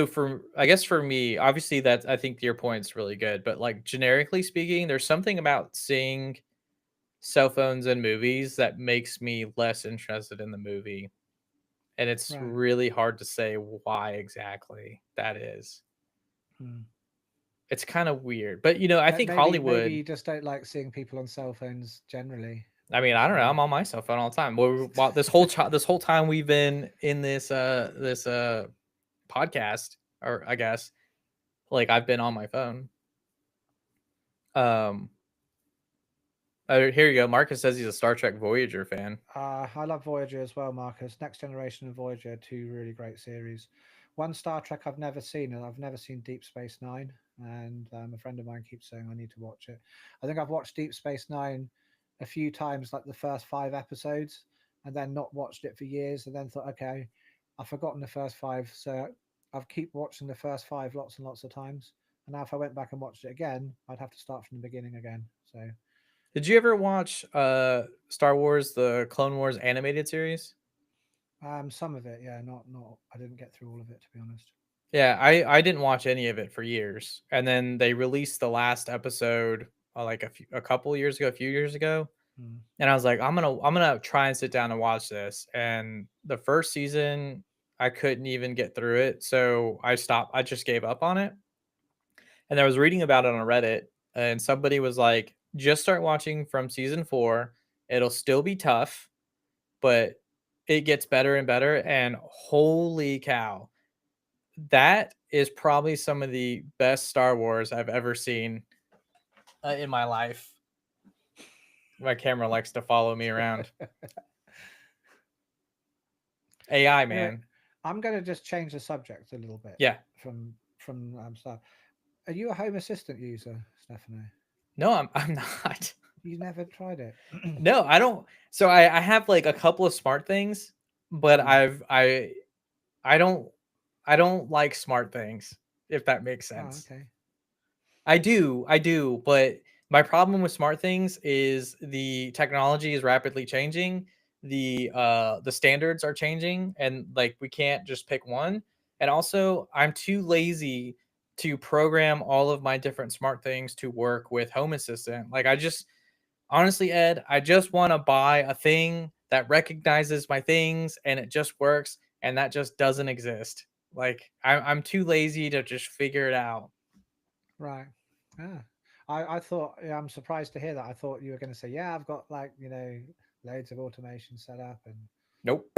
for I guess for me, obviously that I think your point's really good, but like generically speaking, there's something about seeing cell phones in movies that makes me less interested in the movie. And it's Right. really hard to say why exactly that is. Hmm. It's kind of weird. But I think Maybe Hollywood, you just don't like seeing people on cell phones generally. I mean, I So don't know, I'm on my cell phone all the time. Well, this whole time we've been in this podcast, or I guess like I've been on my phone. Um oh, here you go. Marcus says he's a Star Trek Voyager fan. I love Voyager as well, Marcus. Next Generation and Voyager, two really great series. One Star Trek I've never seen, and I've never seen Deep Space Nine. And a friend of mine keeps saying I need to watch it. I think I've watched Deep Space Nine a few times, like the first 5 episodes, and then not watched it for years, and then thought, okay, I've forgotten the first five, so I've keep watching the first five lots and lots of times. And now if I went back and watched it again, I'd have to start from the beginning again. So Did you ever watch Star Wars the Clone Wars animated series? some of it, yeah, not. I didn't get through all of it, to be honest. Yeah, I didn't watch any of it for years, and then they released the last episode like a couple years ago, a few years ago, Mm. and I was like, I'm gonna try and sit down and watch this. And the first season, I couldn't even get through it, so I stopped. I just gave up on it. And I was reading about it on Reddit, and somebody was like, just start watching from season 4. It'll still be tough, but it gets better and better. And holy cow, that is probably some of the best Star Wars I've ever seen in my life. My camera likes to follow me around. AI, Anyway, man. I'm going to just change the subject a little bit Yeah. from stuff. Are you a Home Assistant user, Stefano? No, I'm not. You never tried it. No, I don't. So I have like a couple of smart things, but Hmm. I don't I don't like smart things, if that makes Oh, sense. okay. I do, but my problem with smart things is the technology is rapidly changing. The standards are changing, and like we can't just pick one. And also, I'm too lazy to program all of my different smart things to work with Home Assistant. Like I just honestly, Ed, I just want to buy a thing that recognizes my things and it just works, and that just doesn't exist. Like I'm too lazy to just figure it out. Right. Yeah. I thought, yeah, I'm surprised to hear that. I thought you were going to say, yeah, I've got like, loads of automation set up and Nope.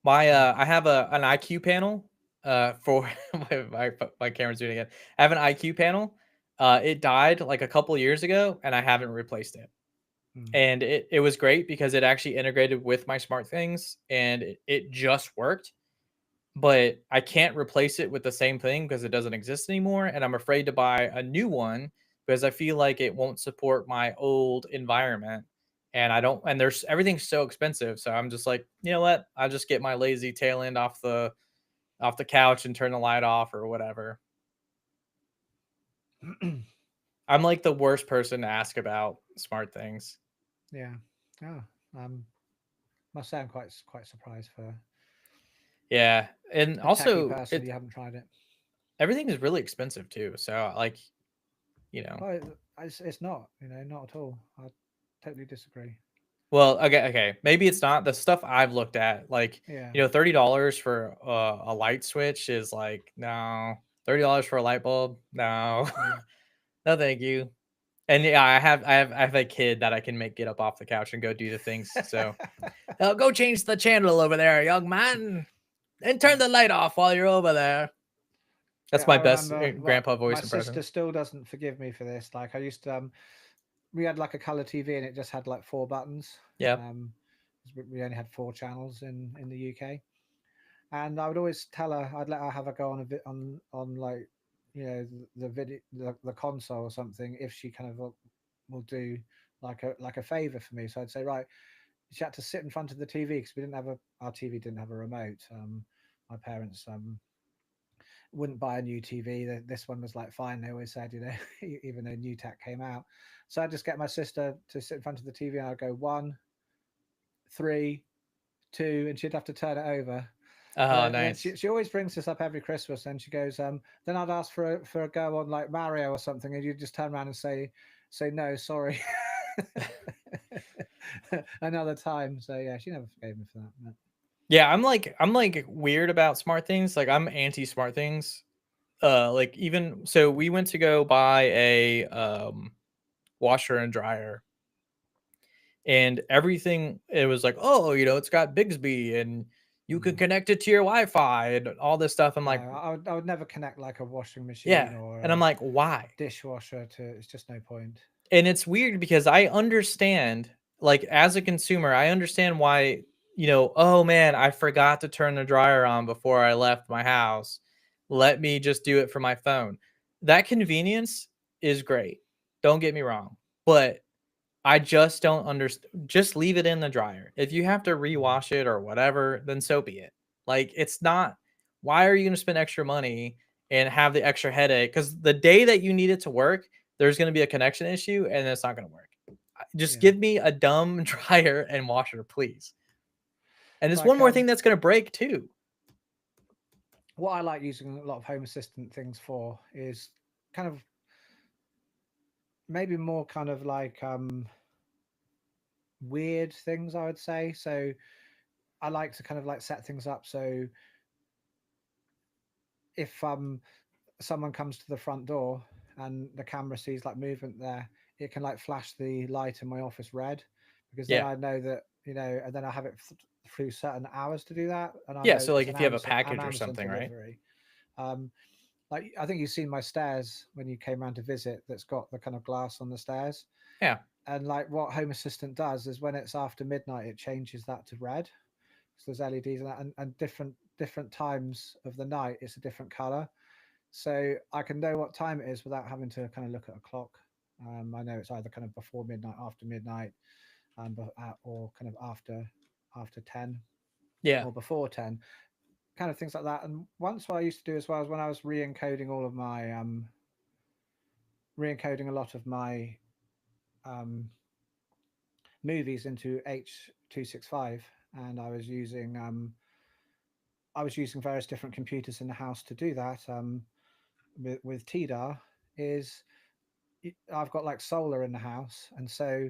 My yeah. I have an IQ panel for my camera's doing it again. I have an IQ panel. It died like a couple years ago and I haven't replaced it. Mm, And it was great because it actually integrated with my smart things and it just worked. But I can't replace it with the same thing because it doesn't exist anymore. And I'm afraid to buy a new one because I feel like it won't support my old environment. And I don't, and there's everything's so expensive. So I'm just like, you know what? I'll just get my lazy tail end off the couch and turn the light off or whatever. I'm like the worst person to ask about smart things. yeah. Oh, um, must say I'm quite surprised for Yeah. And a techie also person. You haven't tried it. everything is really expensive too. So like, you know, Oh, it's not, not at all. I totally disagree. well, okay. Maybe it's not the stuff I've looked at. Like, Yeah. $30 for a light switch is like no. $30 for a light bulb, no, Mm. no, thank you. And yeah, I have a kid that I can make get up off the couch and go do the things. So, go change the channel over there, young man, and turn the light off while you're over there. That's Yeah, my I best remember. Well, grandpa my voice sister impression. still doesn't forgive me for this. Like I used to, we had like a color TV and it just had like four buttons. Yeah. Um, 'Cause we only had four channels in the UK, and I would always tell her, I'd let her have a go on a bit on like, the video, the console or something, if she kind of will do like a favor for me. So I'd say, right, she had to sit in front of the TV because we didn't have our TV didn't have a remote. My parents wouldn't buy a new TV. This one was like fine. They always said, even though new tech came out. So I just get my sister to sit in front of the TV, and I'd go one, three, two, and she'd have to turn it over. Oh, And then nice. she always brings this up every Christmas, and she goes, then I'd ask for a go on like Mario or something, and you'd just turn around and say no, sorry. Another time. So yeah, she never forgave me for that. But Yeah, I'm like weird about smart things. Like I'm anti smart things. Like even so we went to go buy a washer and dryer and everything it was like, "Oh, it's got Bixby and you can mm. connect it to your Wi-Fi and all this stuff." I'm No, like, I would never connect like a washing machine "Yeah." or And I'm a like, "Why?" dishwasher to. It's just no point. And it's weird because I understand, like as a consumer, I understand why, oh man, I forgot to turn the dryer on before I left my house. Let me just do it from my phone. That convenience is great. Don't get me wrong. But I just don't understand. Just leave it in the dryer. If you have to Mm. rewash it or whatever, then so be it. Like it's not. Why are you going to spend extra money and have the extra headache? Because the day that you need it to work, there's going to be a connection issue and it's not going to work. Just Yeah. give me a dumb dryer and washer, please. And there's one Like more thing that's going to break too. what I like using a lot of Home Assistant things for is kind of maybe more kind of like weird things, I would say. So I like to kind of like set things up so if someone comes to the front door and the camera sees like movement there, it can like flash the light in my office red, because then Yeah. I know that, and then I have it through certain hours to do that, and I Yeah. know So it's like an if you have a An package or Amazon something, right? delivery. Um, like I think you've seen my stairs when you came around to visit. That's got the kind of glass on the stairs, Yeah. and like what Home Assistant does is when it's after midnight, it changes that to red. So there's LEDs and that, and different times of the night, it's a different color. So I can know what time it is without having to kind of look at a clock. I know it's either kind of before midnight, after midnight, or kind of after 10 Yeah. or before 10, kind of things like that. And once what I used to do as well is when I was re-encoding all of my re-encoding a lot of my um, movies into H.265, and I was using various different computers in the house to do that. with TDAR is I've got like solar in the house, and so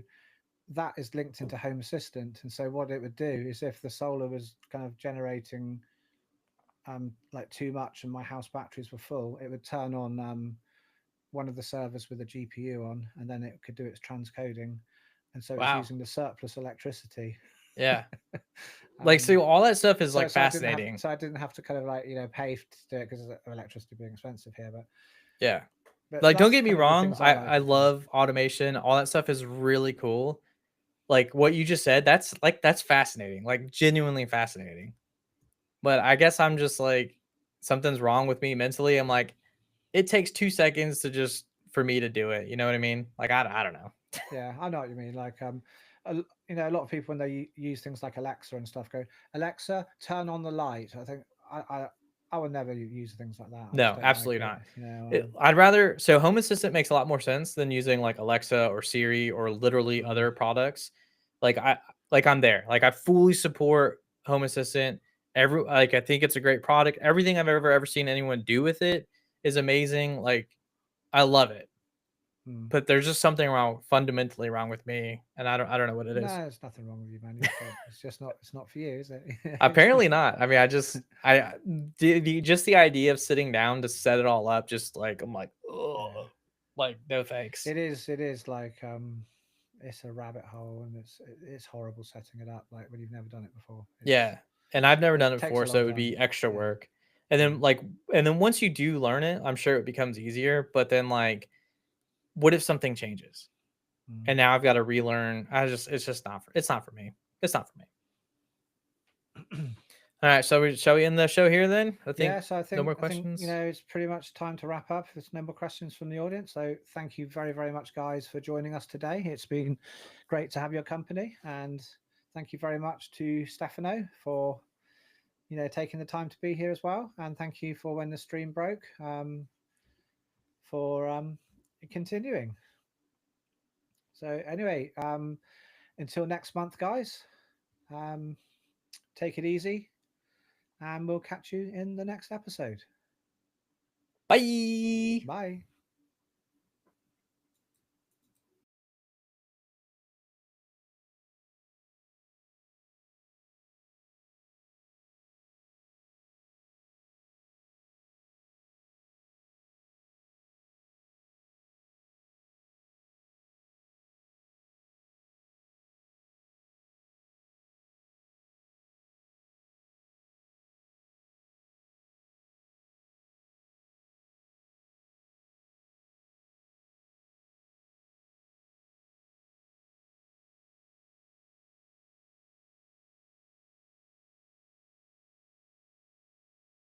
that is linked into Home Assistant. And so what it would do is if the solar was kind of generating like too much and my house batteries were full, it would turn on one of the servers with a GPU on, and then it could do its transcoding. And so it's Wow. using the surplus electricity. Yeah. Like, so all that stuff is like So I didn't have fascinating. to kind of like pay to do it because of electricity being expensive here. Yeah. But Like, don't that's get me kind of the wrong. things I like. I love automation. All that stuff is really cool. Like what you just said, that's fascinating. Like genuinely fascinating. But I guess I'm just like something's wrong with me mentally. I'm like, it takes 2 seconds to just for me to do it. You know what I mean? Like I don't know. Yeah, I know what you mean. Like, a lot of people when they use things like Alexa and stuff, go, Alexa, turn on the light. I think I would never use things like that. I just No, don't like absolutely it. not. I'd rather, so Home Assistant makes a lot more sense than using like Alexa or Siri or literally other products. Like I'm there. Like I fully support Home Assistant. I think it's a great product. Everything I've ever seen anyone do with it is amazing. Like I love it. But there's just something fundamentally wrong with me, and I don't know what it No, is. there's nothing wrong with you, man. It's just not. It's not for you, is it? Apparently not. I mean, just the idea of sitting down to set it all up, just like I'm like, oh, Yeah. like no thanks. It is. It is like it's a rabbit hole, and it's horrible setting it up. Like when you've never done it before. Yeah, and I've never done it Takes before, a so long it would time. be extra Yeah. work. And then once you do learn it, I'm sure it becomes easier. But then like, what if something changes? And now I've got to relearn. It's just not for, it's not for me. It's not for me. All right, so shall we end the show here then? I think So no more I think questions. it's pretty much time to wrap up. There's no more questions from the audience. So thank you very, very much, guys, for joining us today. It's been great to have your company, and thank you very much to Stefano for taking the time to be here as well. And thank you for when the stream broke for continuing. So anyway, until next month, guys, um, take it easy, and we'll catch you in the next episode. Bye. Bye.